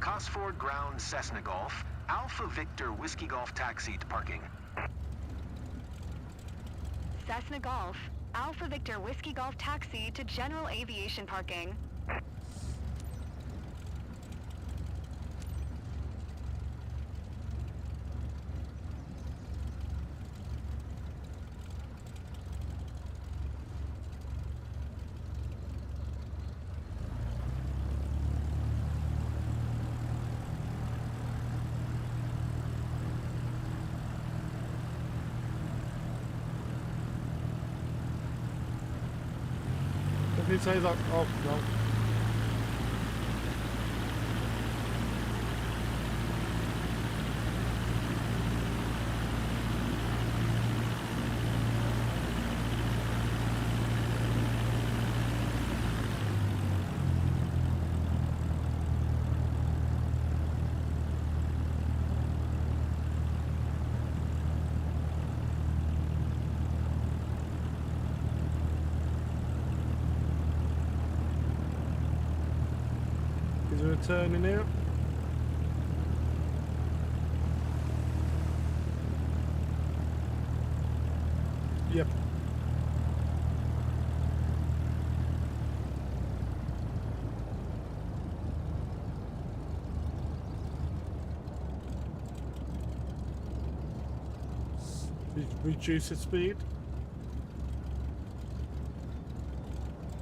S5: Gosford Ground Cessna Golf, Alpha Victor Whiskey Golf taxi to parking.
S3: Cessna Golf, Alpha Victor, Whiskey Golf taxi to general aviation parking.
S1: Did he say that? Oh, no. Is there a turn in here? Yep. reduce its speed.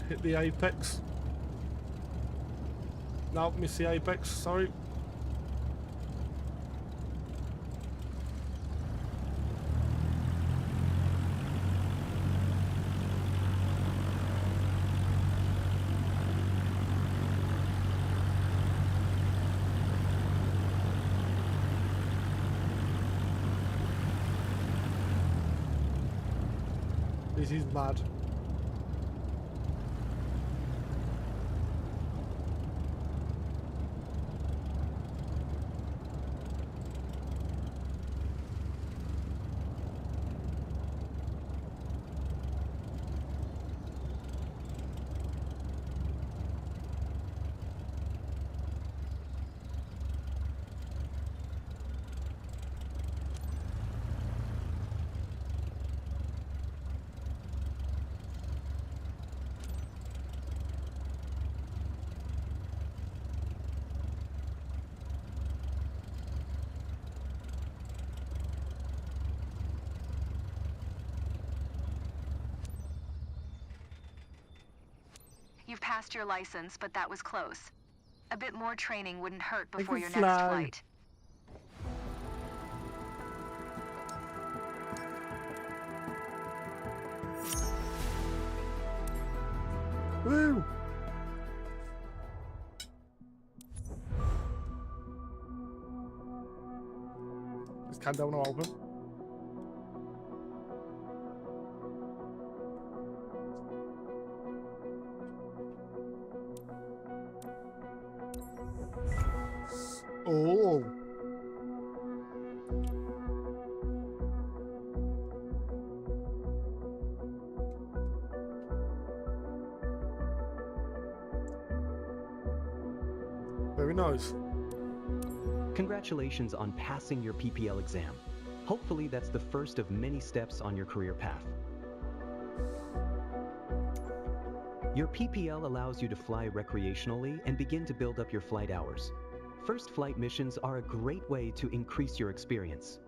S1: Hit the apex. No, miss the apex, sorry. This is mad.
S3: You've passed your license, but that was close. A bit more training wouldn't hurt
S1: I
S3: before
S1: can
S3: your
S1: fly.
S3: next flight.
S1: Woo! Is can DONO open? Oh. Very nice.
S2: Congratulations on passing your PPL exam. Hopefully that's the first of many steps on your career path. Your PPL allows you to fly recreationally and begin to build up your flight hours. First flight missions are a great way to increase your experience.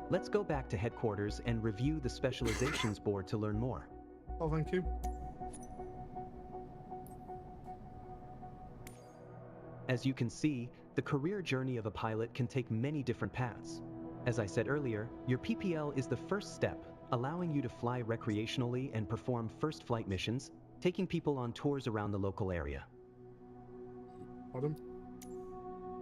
S2: Let's go back to headquarters and review the specializations board to learn more.
S1: Oh, thank you.
S2: As you can see, the career journey of a pilot can take many different paths. As I said earlier, your PPL is the first step, allowing you to fly recreationally and perform first flight missions, taking people on tours around the local area.
S1: Pardon?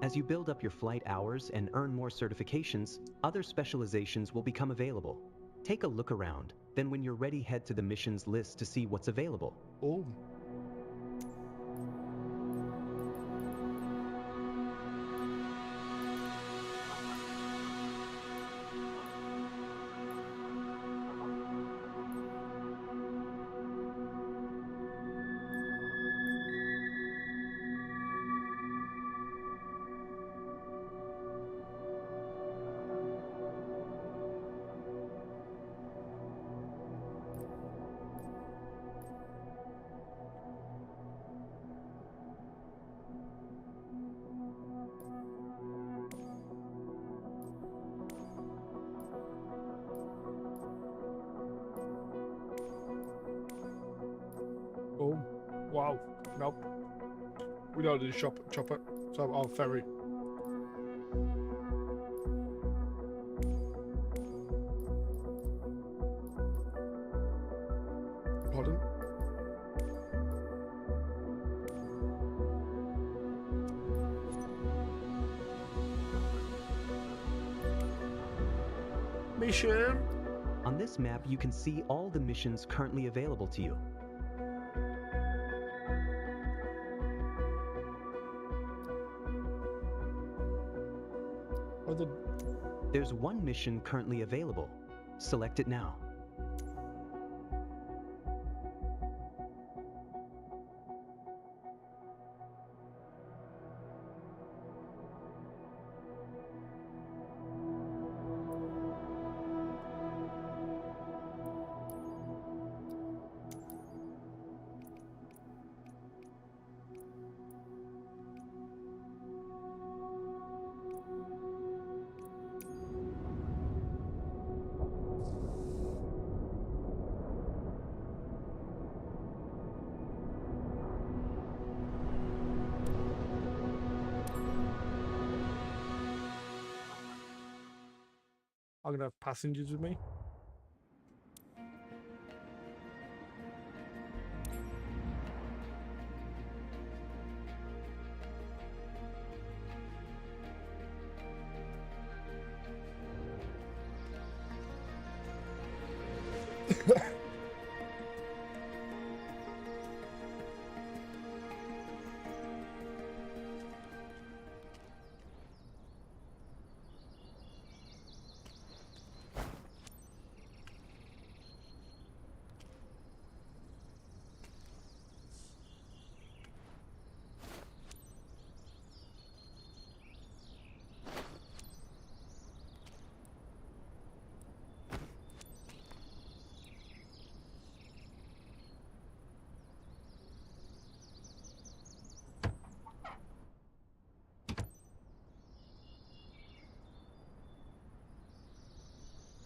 S2: As you build up your flight hours and earn more certifications, other specializations will become available. Take a look around, then when you're ready, head to the missions list to see what's available.
S1: Oh. Oh, wow. Nope. We don't do chopper, so I'll ferry. Pardon? Mission.
S2: On this map, you can see all the missions currently available to you.
S1: Or the
S2: There's one mission currently available. Select it now.
S1: I'm gonna have passengers with me.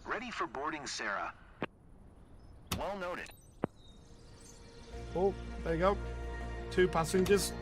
S5: Ready for boarding, Sarah. Well noted.
S1: Oh, there you go. 2 passengers.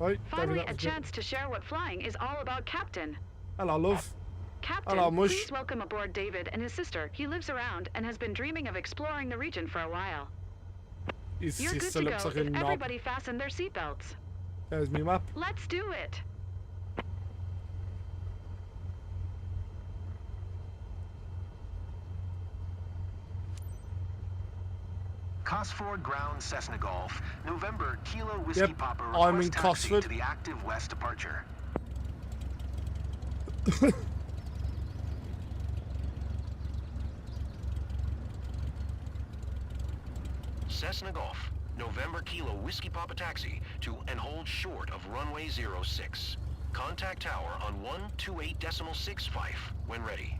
S1: Right,
S6: Finally,
S1: David,
S6: a chance to share what flying is all about, Captain.
S1: hello, love.
S6: Captain,
S1: Hello, Mush.
S6: please welcome aboard David and his sister. He lives around and has been dreaming of exploring the region for a while.
S1: His
S6: You're good
S1: sister
S6: to
S1: looks
S6: go
S1: like a
S6: if
S1: knob.
S6: everybody fastened their seatbelts.
S1: There's me map.
S6: Let's do it.
S5: Cosford Ground Cessna Golf, November Kilo Whiskey
S1: Yep,
S5: Papa
S1: I'm
S5: request
S1: in
S5: taxi
S1: Cosford.
S5: to the active west departure. Cessna Golf, November Kilo Whiskey Papa taxi to and hold short of runway 06. Contact tower on 128.65 when ready.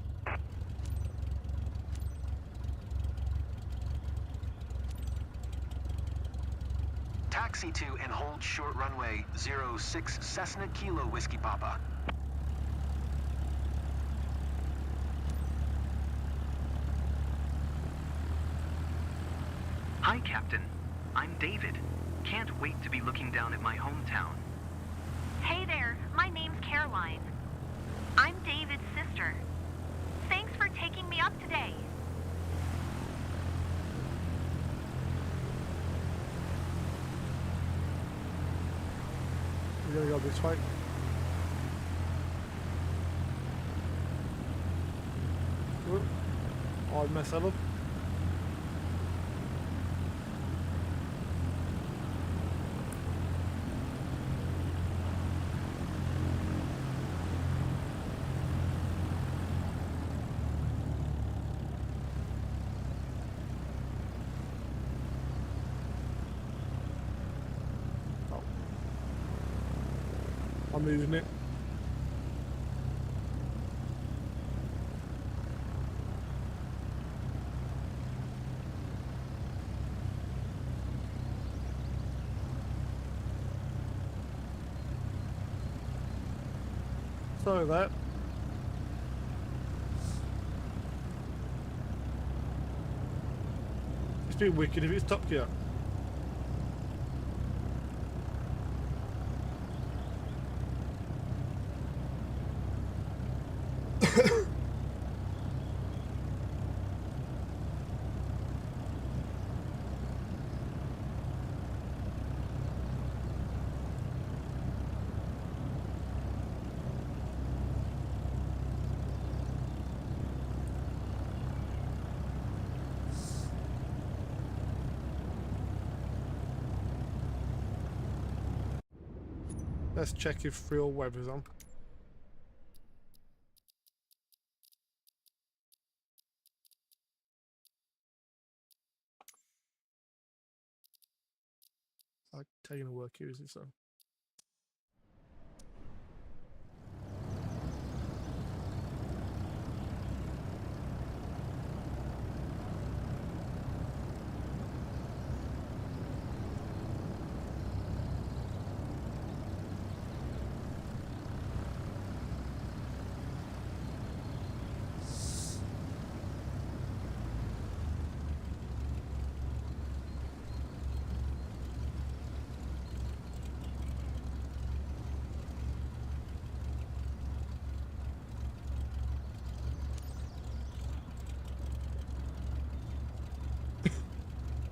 S5: Taxi to and hold short runway 06 Cessna Kilo Whiskey Papa.
S2: Hi, Captain. I'm David. Can't wait to be looking down at my hometown.
S7: Hey there, my name's Caroline. I'm David's sister. Thanks for taking me up today.
S1: We're gonna go this way. Whoop. I messed that up. I'm losing it. Sorry about that. It's been wicked if it's Top Gear. Let's check if real weather's on. taking a work here, is it so?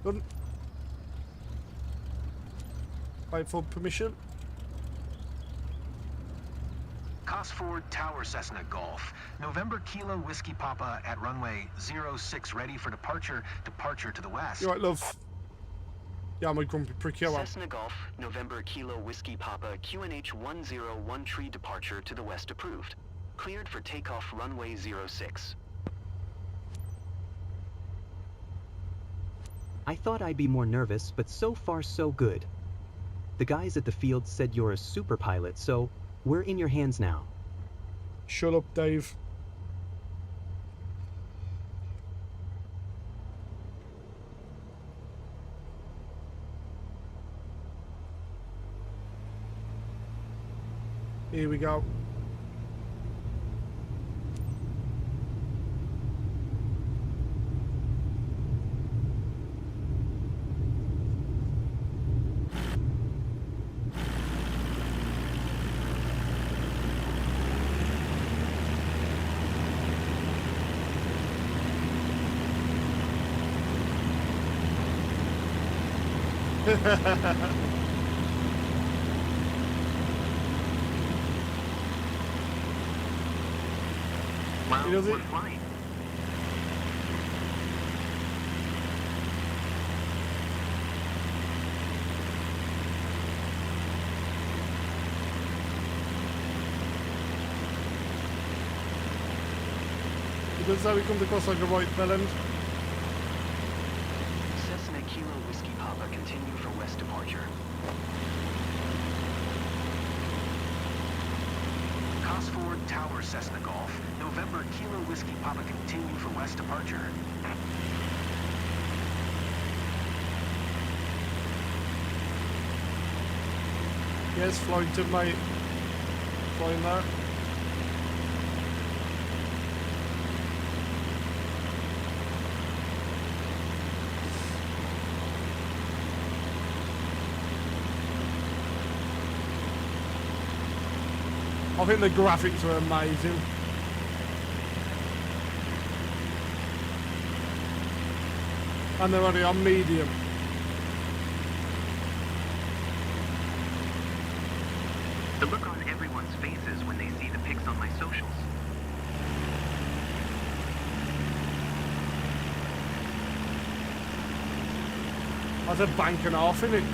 S1: Done. Wait for permission.
S5: AFORD Tower Cessna Golf. November Kilo Whiskey Papa at runway 06 ready for departure. Departure to the west.
S1: You right, love? Yeah, I'm a grumpy prick. Yeah,
S8: Cessna Golf, November Kilo Whiskey Papa, QNH 101 tree departure to the west approved. Cleared for takeoff runway 06.
S2: I thought I'd be more nervous, but so far so good. The guys at the field said you're a super pilot, so we're in your hands now.
S1: Shut up, Dave. Here we go.
S8: Wow,
S1: You know the-
S8: we're flying.
S1: Because how he comes across like a right bellend.
S8: Cessna Kilo Whiskey Papa, continue for west departure.
S5: AFORD Tower Cessna Golf. November Kilo Whiskey Papa continue for west departure.
S1: Yes, flying to mate. Flying there. I think the graphics are amazing. And they're only on medium.
S8: The look on everyone's faces when they see the pics on my socials.
S1: That's a bank and a half, innit?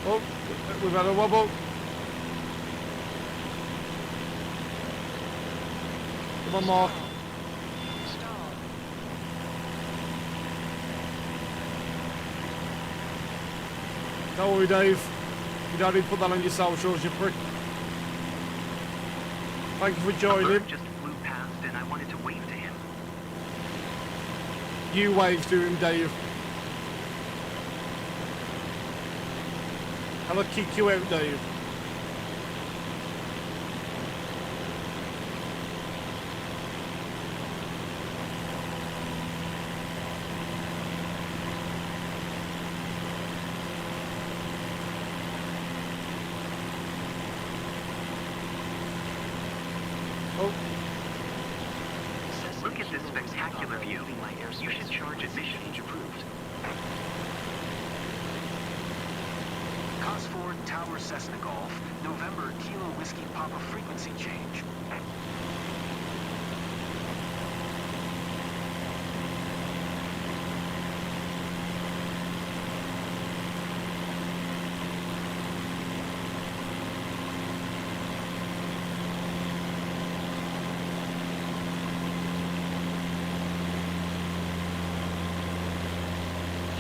S1: Oh, we've had a wobble. Come on, Mark. Don't worry, Dave. You don't need to put that on your socials, you prick. Thank you for
S8: A
S1: joining.
S8: bird just flew past and I wanted to wave to him.
S1: You wave to him, Dave. I'll kick you out, Dave. Oh,
S8: Look at this spectacular view. You should charge admission. Approved.
S5: AFORD Tower Cessna Golf. November Kilo Whiskey Papa frequency change.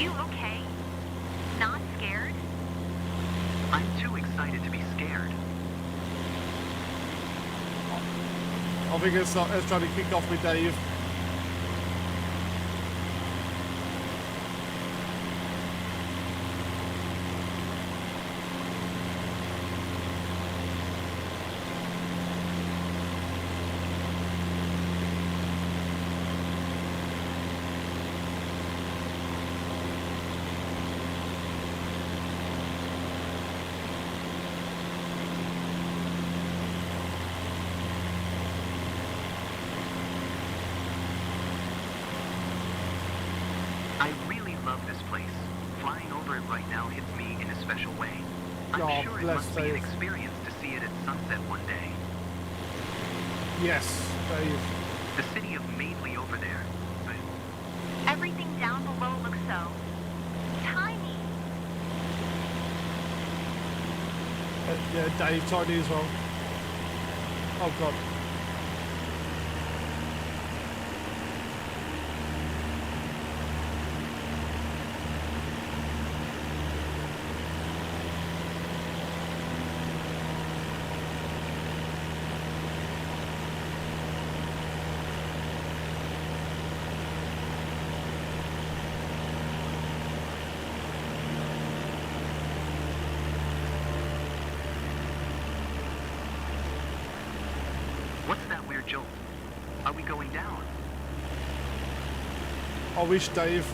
S7: You okay? Not scared?
S8: I'm too excited to be scared.
S1: I think it's trying to kick off with Dave.
S8: I really love this place. Flying over it right now hits me in a special way. I'm
S1: Oh,
S8: sure it
S1: bless
S8: must be an
S1: Dave.
S8: experience to see it at sunset one day.
S1: Yes, Dave.
S8: The city of Madeley over there.
S7: Everything down below looks so tiny.
S1: Yeah, Dave, tiny as well. Oh God.
S8: What's that weird jolt? Are we going down?
S1: I wish, Dave.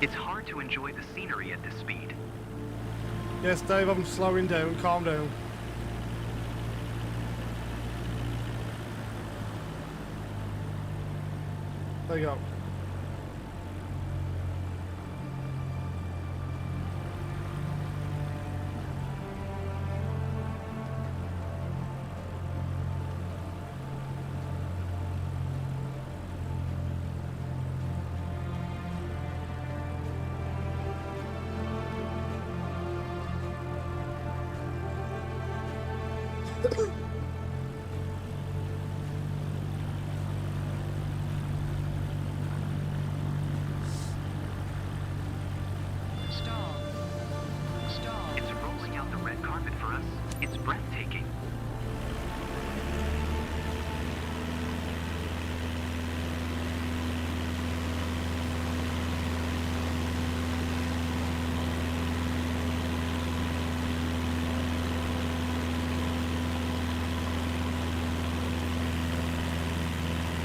S8: It's hard to enjoy the scenery at this speed.
S1: Yes, Dave, I'm slowing down. Calm down. There you go.
S4: Stall. Stall.
S8: It's rolling out the red carpet for us. It's breathtaking.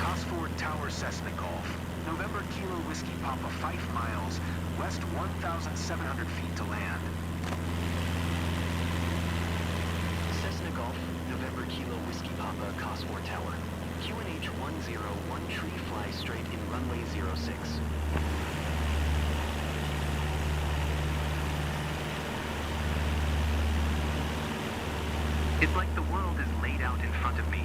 S5: AFORD Tower Cessna Golf. November Kilo Whiskey Papa 5 miles, west 1,700 feet to land.
S8: Cessna Golf, November Kilo Whiskey Papa, Cosmore Tower. QNH 101 tree fly straight in runway 06. It's like the world is laid out in front of me.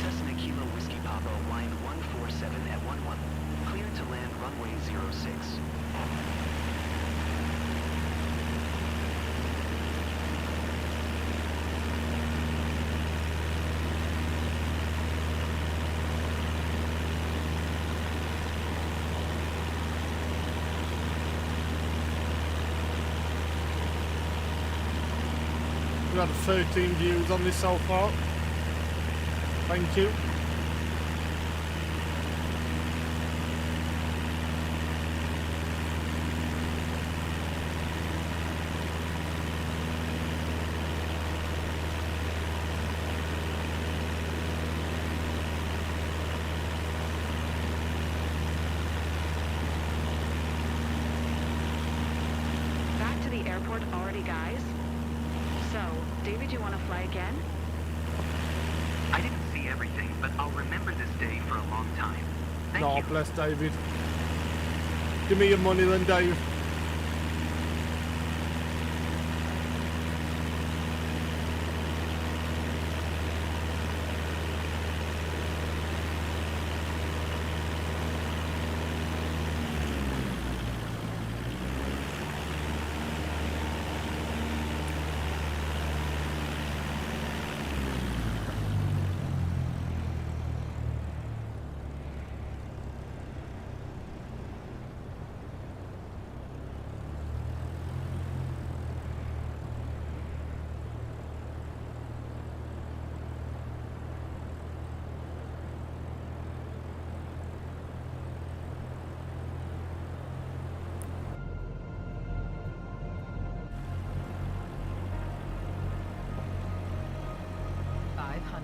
S8: Cessna Kilo Whiskey Papa, wind 147 at 11. Cleared to land runway 06.
S1: We've had 13 views on this so far. Thank you.
S6: Back to the airport already, guys? So, David, you want to fly again?
S8: I didn't see everything, but I'll remember this day for a long time. Thank
S1: No,
S8: you.
S1: bless David. Give me your money then, Dave.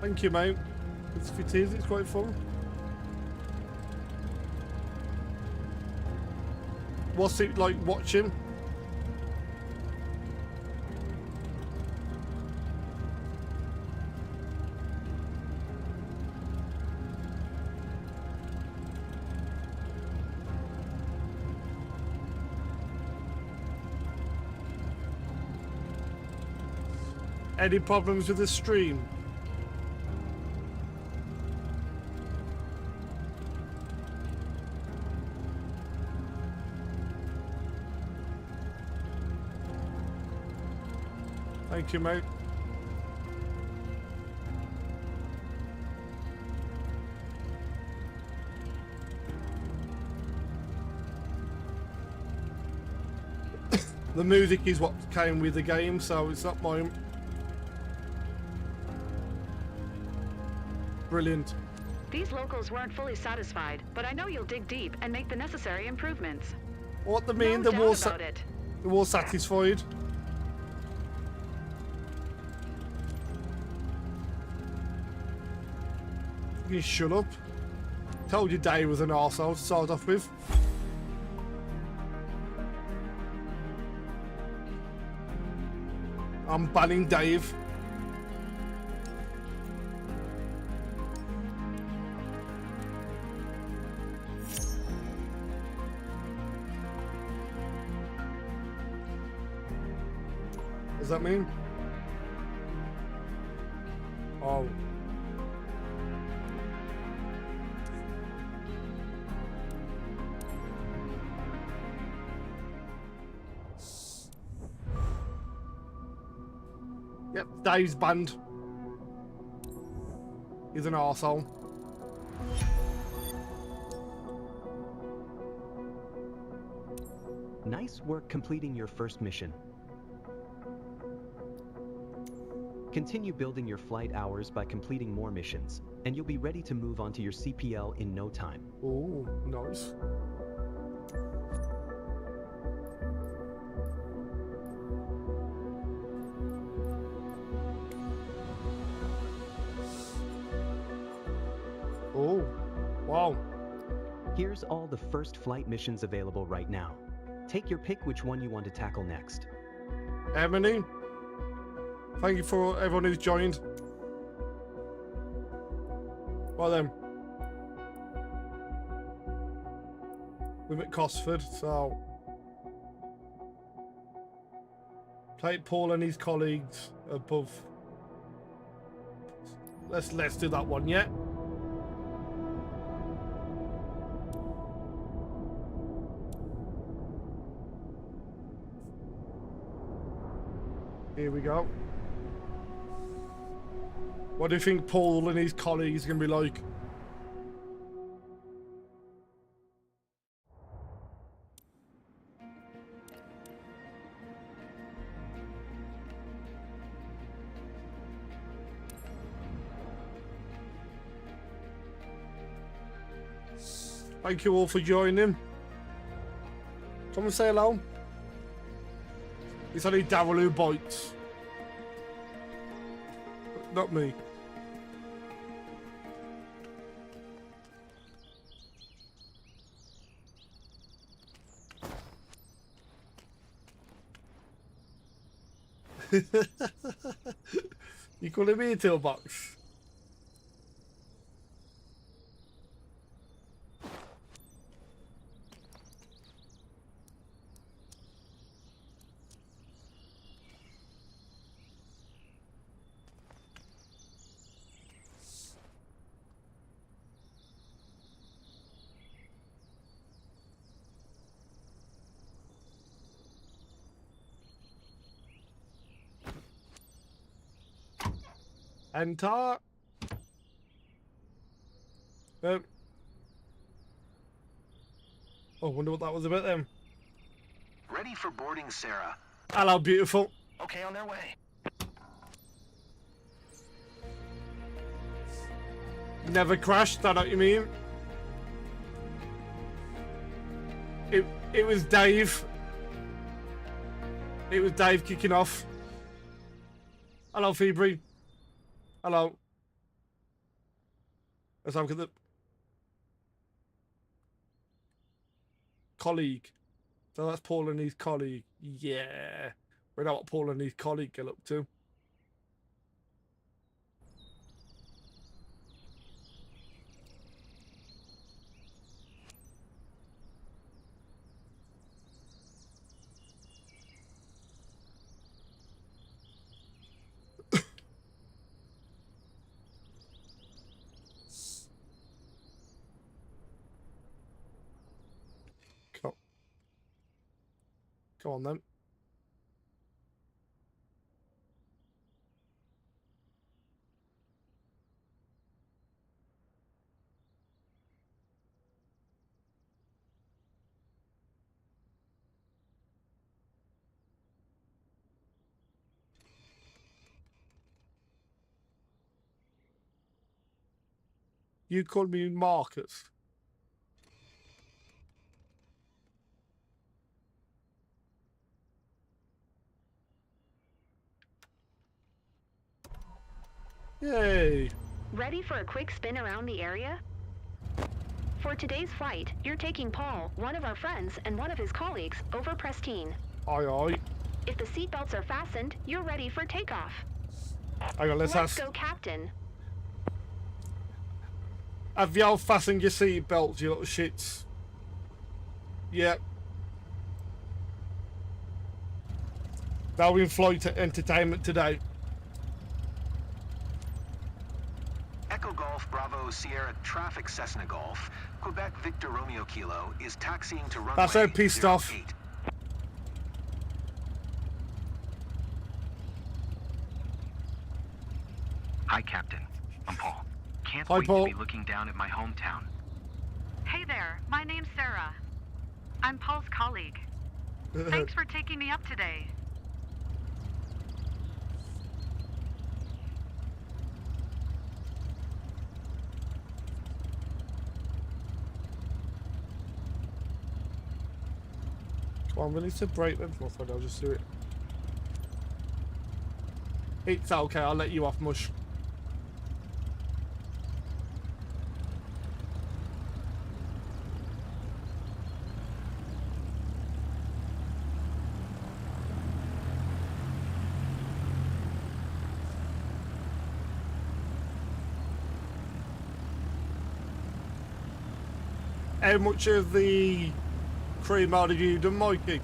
S1: Thank you, mate. If it is, it's quite fun. What's it like watching? Any problems with the stream? Thank you, mate. The music is what came with the game, so it's not mine. Brilliant.
S6: These locals weren't fully satisfied, but I know you'll dig deep and make the necessary improvements.
S1: What they mean?
S6: No
S1: They're
S6: doubt about it.
S1: all satisfied. You shut up. Told you Dave was an arsehole to start off with. I'm banning Dave. What does that mean? Oh. Yep, Dave's banned. He's an arsehole.
S2: Nice work completing your first mission. Continue building your flight hours by completing more missions, and you'll be ready to move on to your CPL in no time.
S1: Oh, nice. Oh, wow.
S2: Here's all the first flight missions available right now. Take your pick which one you want to tackle next.
S1: Emily, thank you for everyone who's joined. Well then, we're at Cosford, so play Paul and his colleagues above. Let's do that one, yeah. Here we go. What do you think Paul and his colleagues are going to be like? Thank you all for joining. Come and say hello. It's only Daryl who bites. Not me. You calling me a toolbox? Enter. Oh, wonder what that was about then.
S5: Ready for boarding, Sarah.
S1: Hello, beautiful.
S5: Okay, on their way.
S1: Never crashed, I know what you mean. It was Dave. It was Dave kicking off. Hello, Phoebe. Hello. Let's have a look at the colleague. So that's Paul and his colleague. Yeah. We know what Paul and his colleague get up to. Go on then. You called me Marcus. Yay.
S6: Ready for a quick spin around the area? For today's flight, you're taking Paul, one of our friends, and one of his colleagues over Prestine.
S1: Aye, aye.
S6: If the seatbelts are fastened, you're ready for takeoff.
S1: Hang on, let's
S6: go, Captain.
S1: Have y'all fastened your seatbelts, you little shits? Yep. Now we're in flight entertainment today.
S5: Echo Golf Bravo Sierra Traffic Cessna Golf, Quebec Victor Romeo Kilo is taxiing to runway
S1: That's so pissed off.
S5: 08.
S9: Hi, Captain. I'm Paul. Can't
S1: Hi,
S9: wait
S1: Paul.
S9: to be looking down at my hometown.
S7: Hey there, my name's Sarah. I'm Paul's colleague. Thanks for taking me up today.
S1: Come on, release the brake then. Well, I'll just do it. It's okay, I'll let you off, Mush. How much of the career mode have you done, Mikey?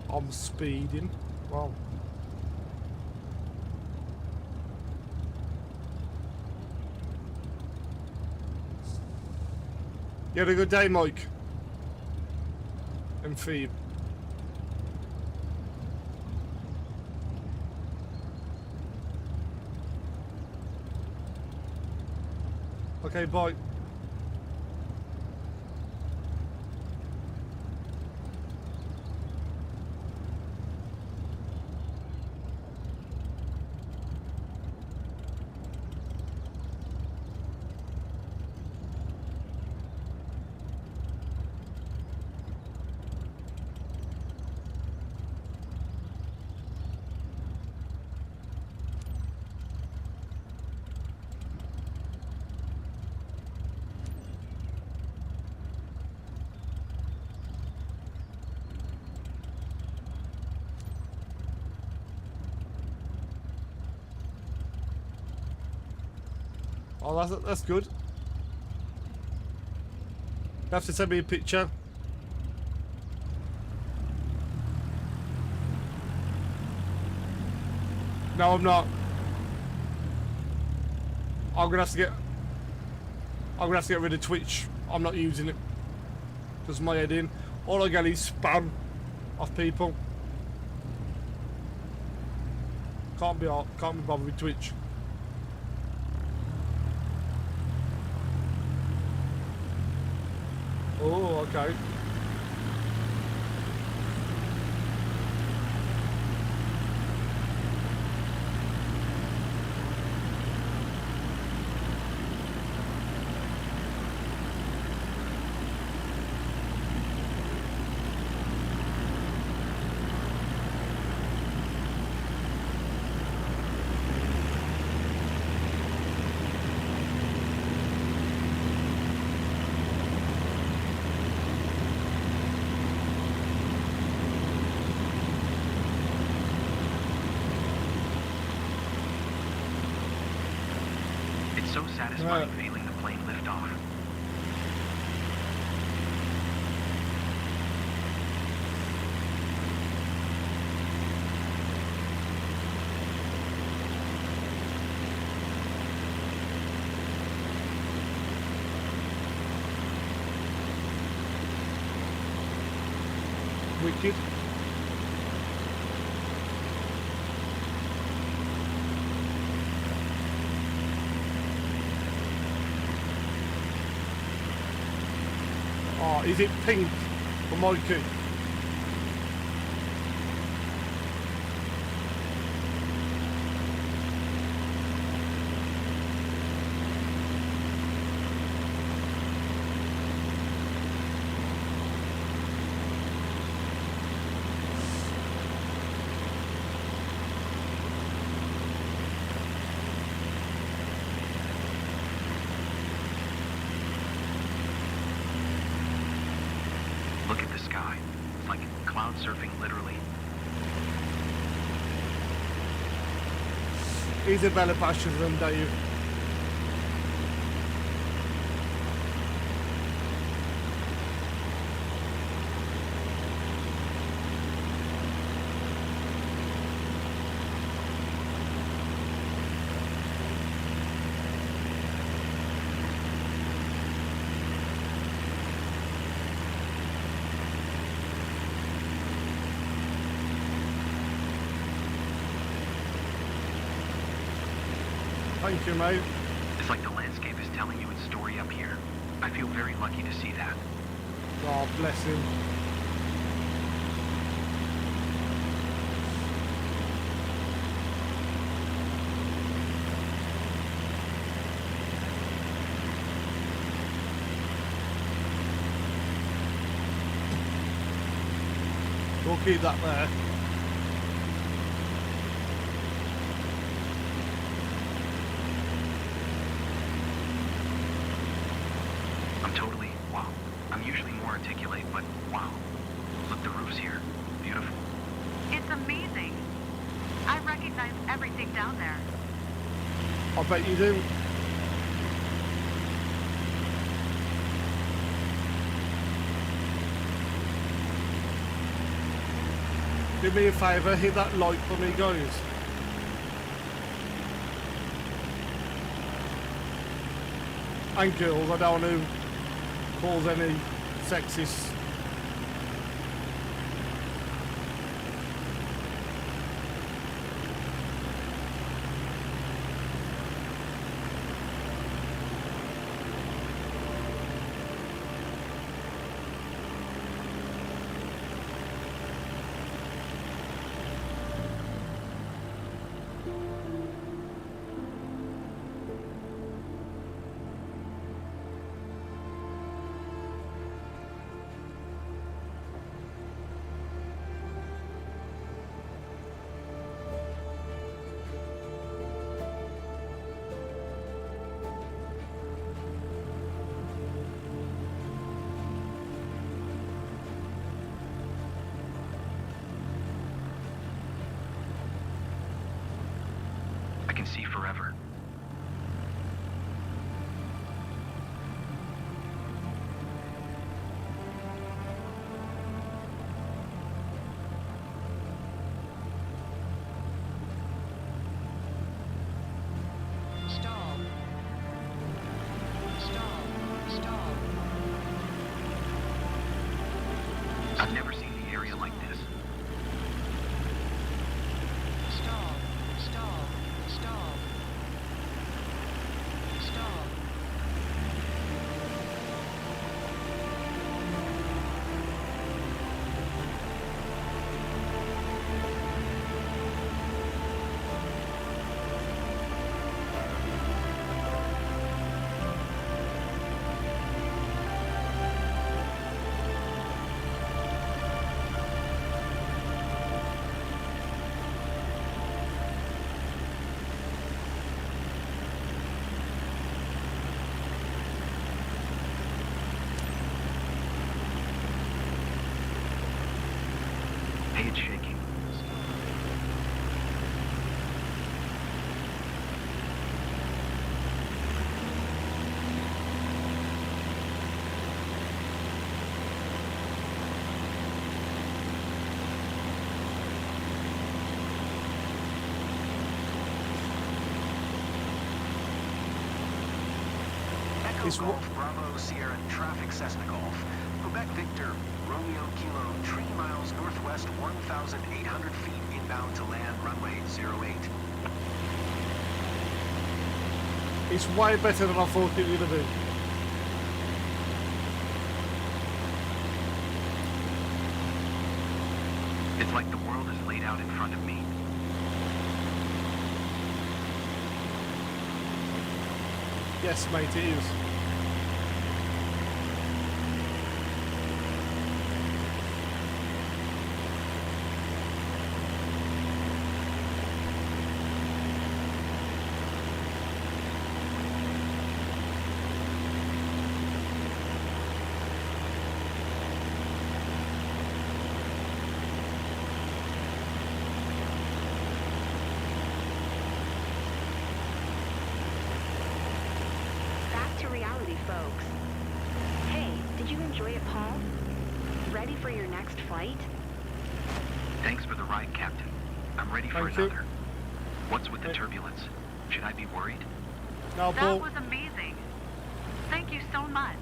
S1: I'm speeding. Wow. You had a good day, Mike. And Phoebe. Okay, bye. Oh, that's good. You have to send me a picture. No, I'm not. I'm gonna have to get rid of Twitch. I'm not using it. Does my head in. All I get is spam off people. Can't be bothered with Twitch. Oh, okay.
S9: It's so satisfying feeling the plane lift off.
S1: Wicked. Oh, is it pink for Mikey?
S9: Look at the sky. It's like cloud surfing, literally.
S1: Isabella Passions and Dave. Thank you, mate.
S9: It's like the landscape is telling you its story up here. I feel very lucky to see that.
S1: God bless him. We'll keep that there.
S9: Totally, wow. I'm usually more articulate, but wow. Look, the roofs here. Beautiful.
S7: It's amazing. I recognize everything down there.
S1: I bet you do. Do me a favour, hit that like for me, guys. And girls, I don't want to cause any sexist.
S9: I can see forever. I've never seen the area like this.
S4: Stall. Stall. Stall. Stall.
S9: Hey, it's shaking.
S5: Echo
S1: Is
S5: Golf Bravo Sierra Traffic Cessna Golf. Quebec Victor Romeo Kilo 3 miles northwest 1,800 feet inbound to land runway 08.
S1: It's way better than I thought it was going to be.
S9: It's like the world is laid out in front of me.
S1: Yes, mate, it is.
S6: Back to reality, folks. Hey, did you enjoy it, Paul? Ready for your next flight?
S9: Thanks for the ride, Captain. I'm ready for
S1: Thank you.
S9: another. What's with the turbulence? Should I be worried?
S1: Now, Paul,
S7: That was amazing. Thank you so much.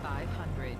S4: 500.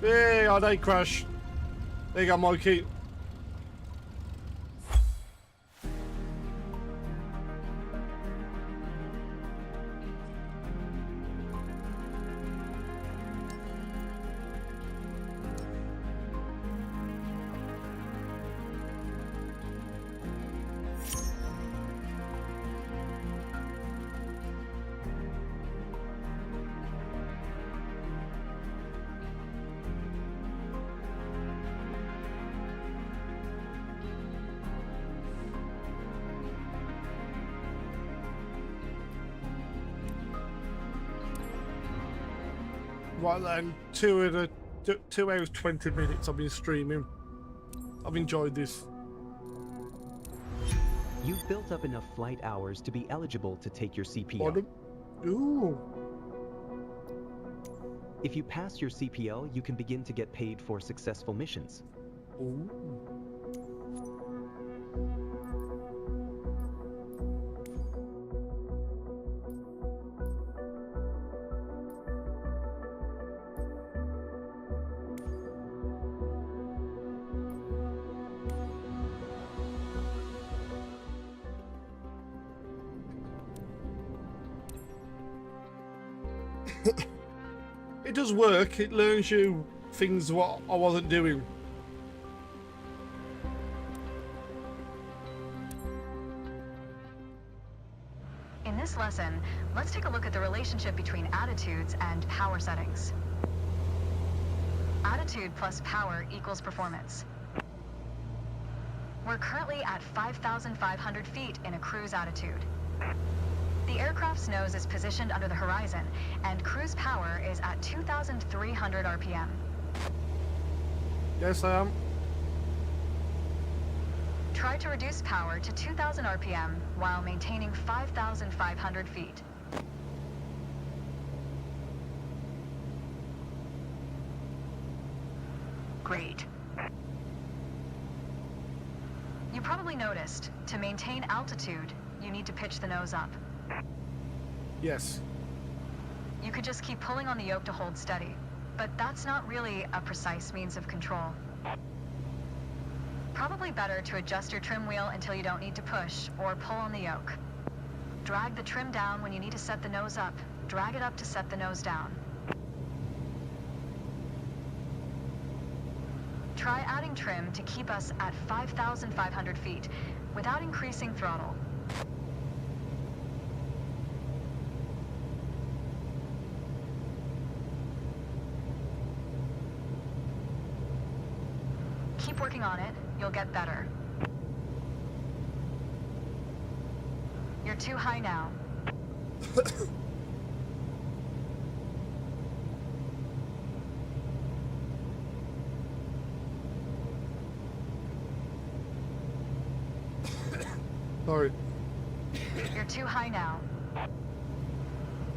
S1: hey, I did crash. There you go, Mikey. Right then, 2 hours 20 minutes I've been streaming. I've enjoyed this.
S2: You've built up enough flight hours to be eligible to take your CPL.
S1: Bottom. Ooh.
S2: If you pass your CPL, you can begin to get paid for successful missions.
S1: Ooh. It does work. It learns you things what I wasn't doing.
S3: In this lesson, let's take a look at the relationship between attitudes and power settings. Attitude plus power equals performance. We're currently at 5,500 feet in a cruise attitude. The aircraft's nose is positioned under the horizon, and cruise power is at 2,300 RPM.
S1: Yes, I am.
S3: Try to reduce power to 2,000 RPM while maintaining 5,500 feet. Great. You probably noticed, to maintain altitude, you need to pitch the nose up.
S1: Yes.
S3: You could just keep pulling on the yoke to hold steady, but that's not really a precise means of control. Probably better to adjust your trim wheel until you don't need to push or pull on the yoke. Drag the trim down when you need to set the nose up. Drag it up to set the nose down. Try adding trim to keep us at 5,500 feet without increasing throttle. Keep working on it, you'll get better. You're too high now.
S1: Sorry.
S3: You're too high now.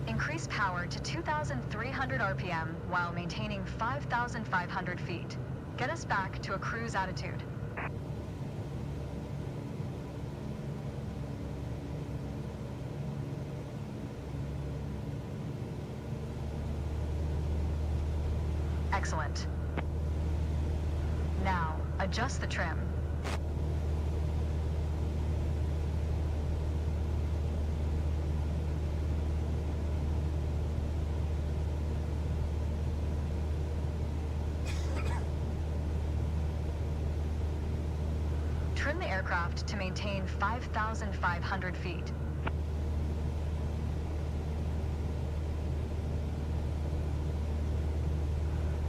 S3: Increase power to 2,300 RPM while maintaining 5,500 feet. Get us back to a cruise attitude. Excellent. Now, adjust the trim. Trim the aircraft to maintain 5,500 feet.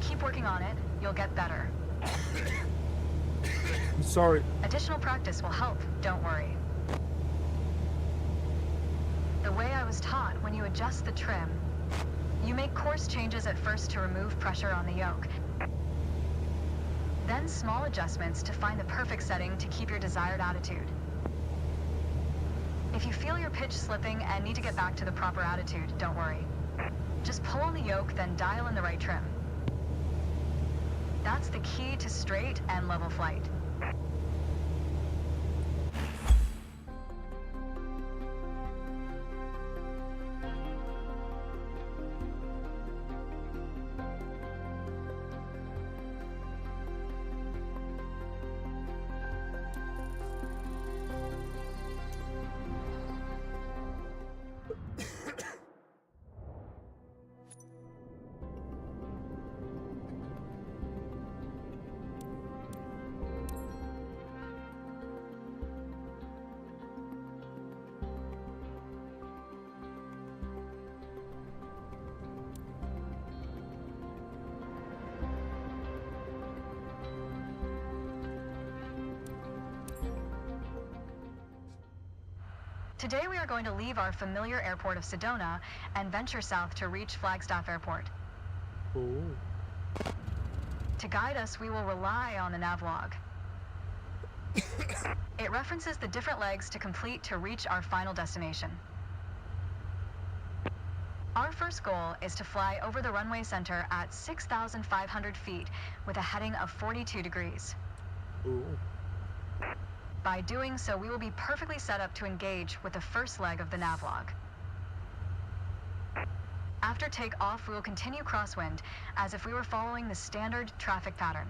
S3: Keep working on it, you'll get better.
S1: Sorry.
S3: Additional practice will help, don't worry. The way I was taught, when you adjust the trim, you make course changes at first to remove pressure on the yoke. Then small adjustments to find the perfect setting to keep your desired attitude. If you feel your pitch slipping and need to get back to the proper attitude, don't worry. Just pull on the yoke, then dial in the right trim. That's the key to straight and level flight. Today we are going to leave our familiar airport of Sedona and venture south to reach Flagstaff Airport.
S1: Ooh.
S3: To guide us, we will rely on the navlog. It references the different legs to complete to reach our final destination. Our first goal is to fly over the runway center at 6,500 feet with a heading of 42 degrees.
S1: Ooh.
S3: By doing so, we will be perfectly set up to engage with the first leg of the navlog. After takeoff, we will continue crosswind, as if we were following the standard traffic pattern.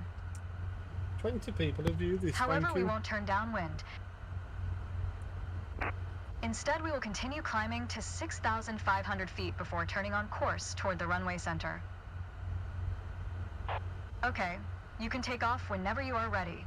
S1: 20 people have viewed this.
S3: However,
S1: Thank
S3: we
S1: you.
S3: won't turn downwind. Instead, we will continue climbing to 6,500 feet before turning on course toward the runway center. Okay, you can take off whenever you are ready.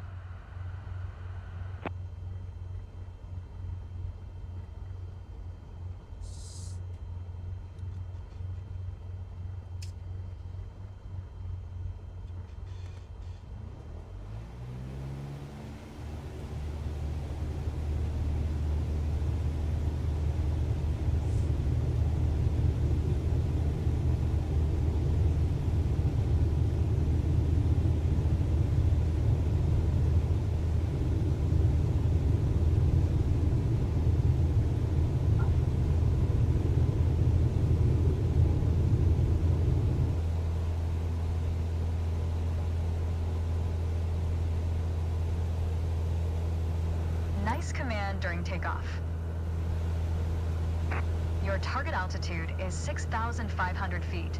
S3: Nice command during takeoff. Your target altitude is 6,500 feet.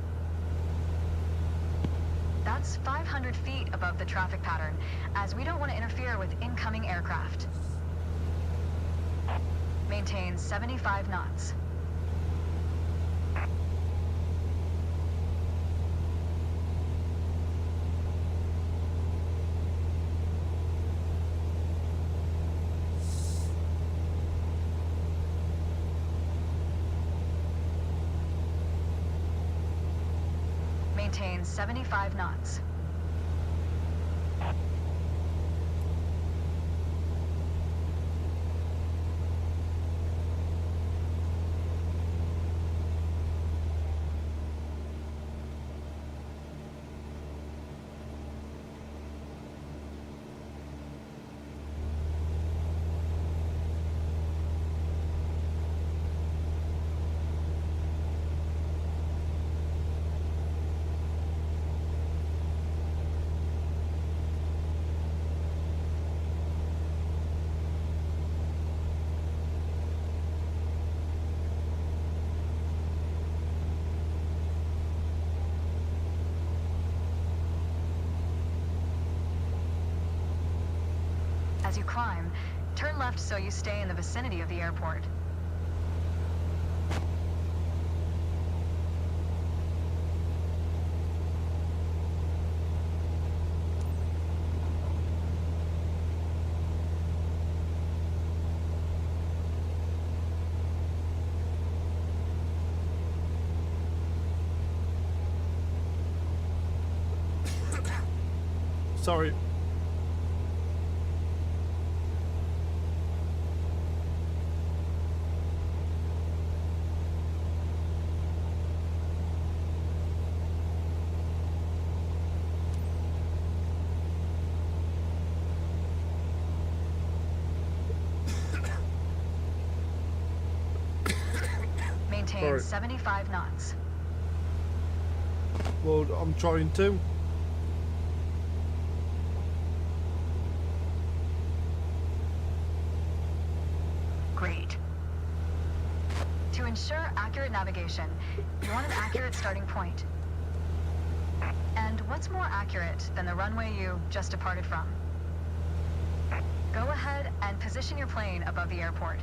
S3: That's 500 feet above the traffic pattern, as we don't want to interfere with incoming aircraft. Maintain 75 knots. Maintain 75 knots. As you climb, turn left so you stay in the vicinity of the airport.
S1: Sorry.
S3: Maintain
S1: Sorry.
S3: 75 knots.
S1: Well, I'm trying to.
S3: Great. To ensure accurate navigation, you want an accurate starting point. And what's more accurate than the runway you just departed from? Go ahead and position your plane above the airport.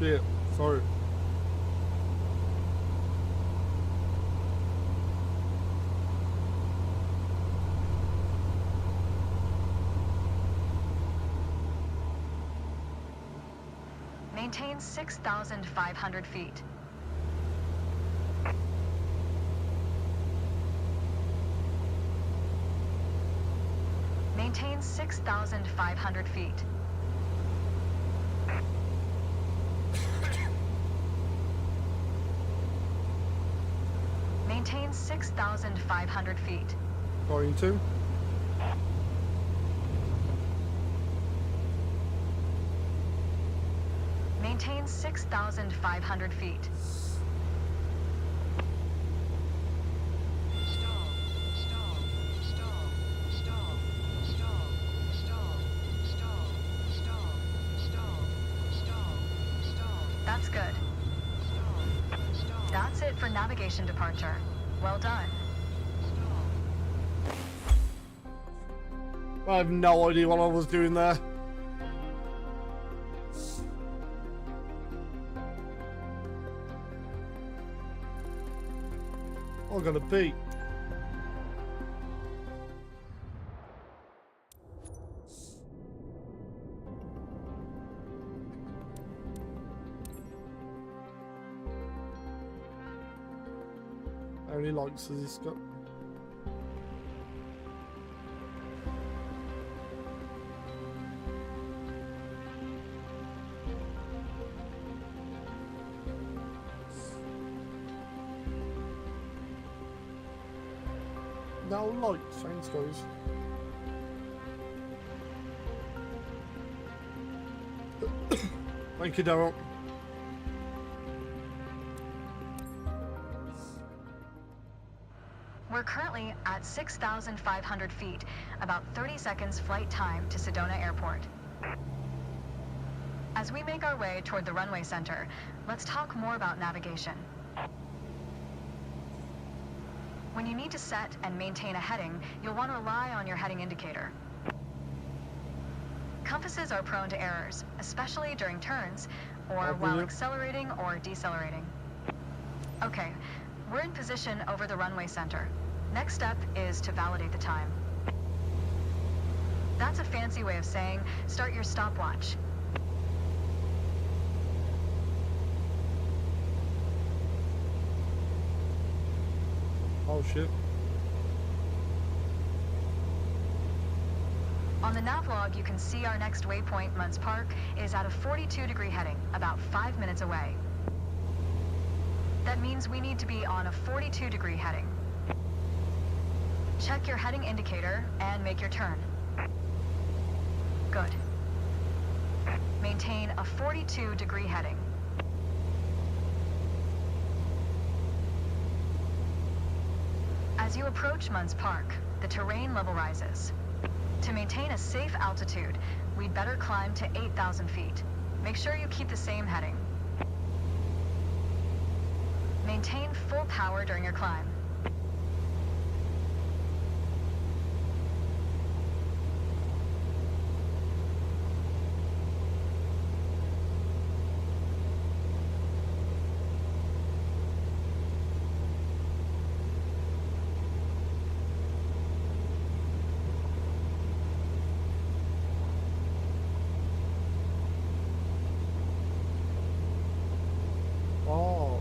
S1: Yeah, sorry.
S3: Maintain 6,500 feet. Maintain 6,500 feet. Maintain 6,500 feet.
S1: Going to.
S3: Maintain 6,500 feet. That's good. That's it for navigation departure. Well done.
S1: I have no idea what I was doing there. I got a beat. How many likes has this got? No likes, thanks guys. Thank you, Daryl.
S3: We're currently at 6,500 feet, about 30 seconds flight time to Sedona Airport. As we make our way toward the runway center, let's talk more about navigation. When you need to set and maintain a heading, you'll want to rely on your heading indicator. Compasses are prone to errors, especially during turns, or while accelerating or decelerating. Okay, we're in position over the runway center. Next step is to validate the time. That's a fancy way of saying, start your stopwatch.
S1: Oh shit.
S3: On the nav log, you can see our next waypoint, Munds Park, is at a 42-degree heading, about 5 minutes away. That means we need to be on a 42-degree heading. Check your heading indicator and make your turn. Good. Maintain a 42-degree heading. As you approach Munds Park, the terrain level rises. To maintain a safe altitude, we'd better climb to 8,000 feet. Make sure you keep the same heading. Maintain full power during your climb.
S1: Oh.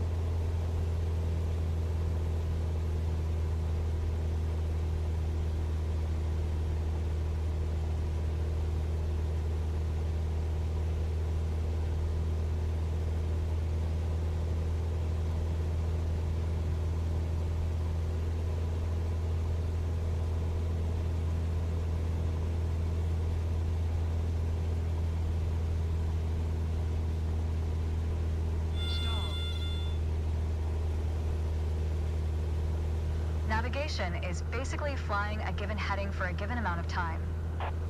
S3: Navigation is basically flying a given heading for a given amount of time.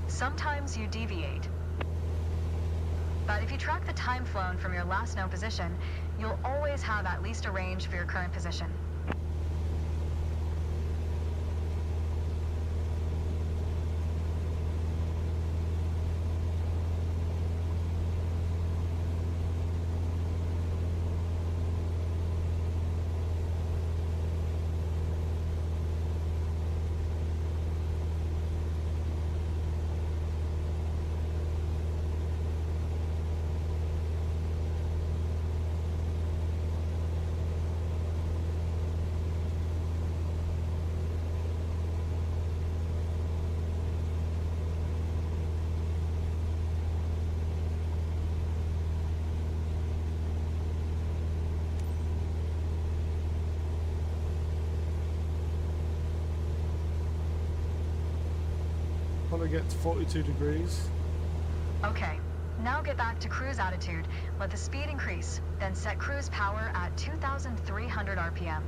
S3: Sometimes you deviate. But if you track the time flown from your last known position, you'll always have at least a range for your current position.
S1: When I get to 42 degrees.
S3: Okay, now get back to cruise attitude. Let the speed increase, then set cruise power at 2,300 RPM.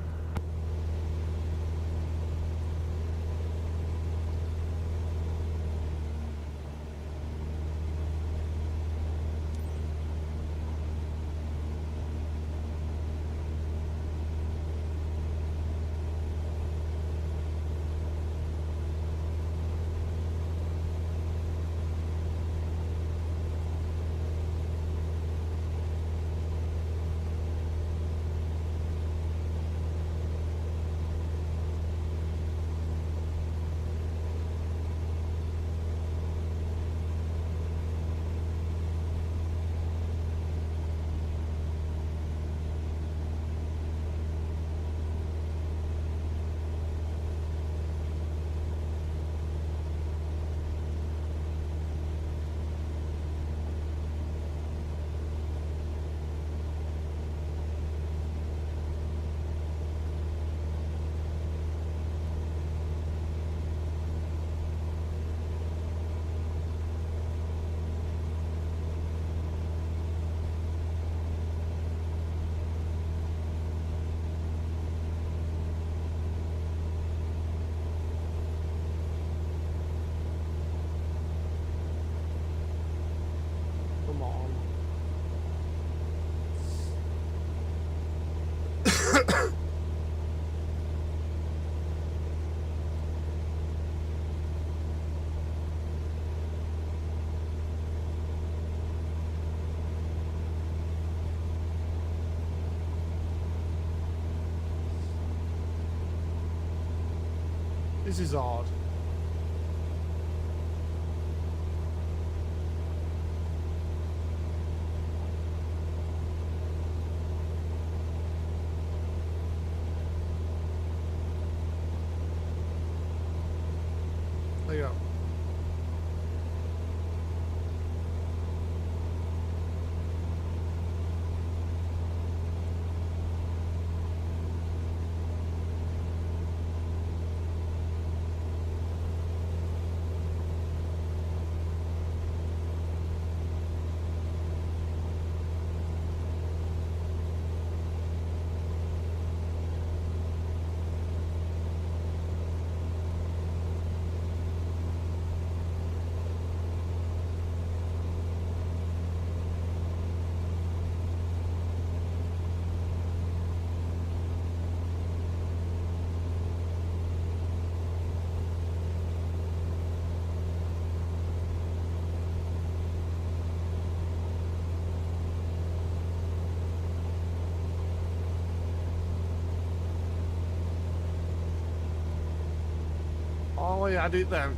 S1: This is hard. There you go. Oh, I had it then.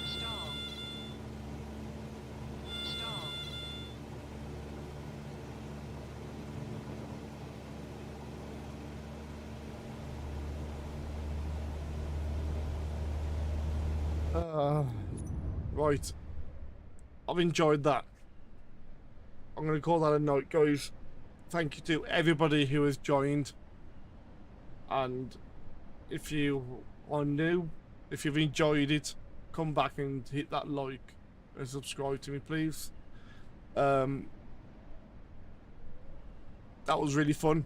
S4: Stall. Stall.
S1: Right. I've enjoyed that. I'm going to call that a night, guys. Thank you to everybody who has joined. And if you are new, if you've enjoyed it, come back and hit that like and subscribe to me, please. That was really fun.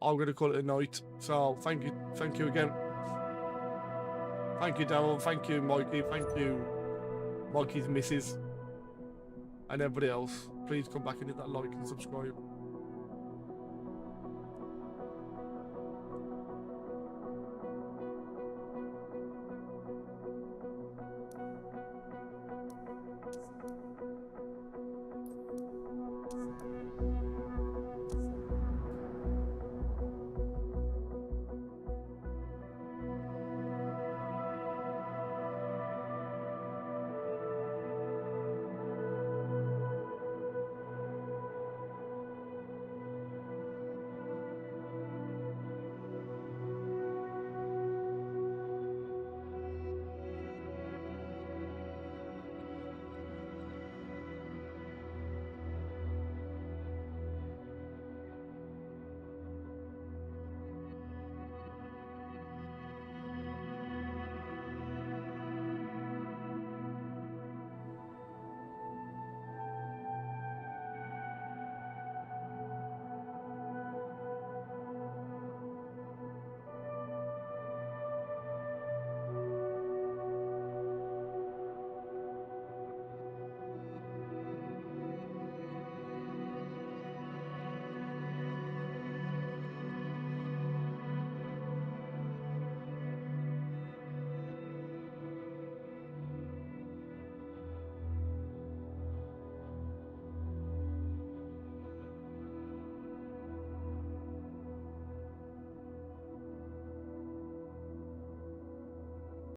S1: I'm going to call it a night. So thank you again. Thank you, Daryl. Thank you, Mikey. Thank you, Mikey's missus, and everybody else. Please come back and hit that like and subscribe.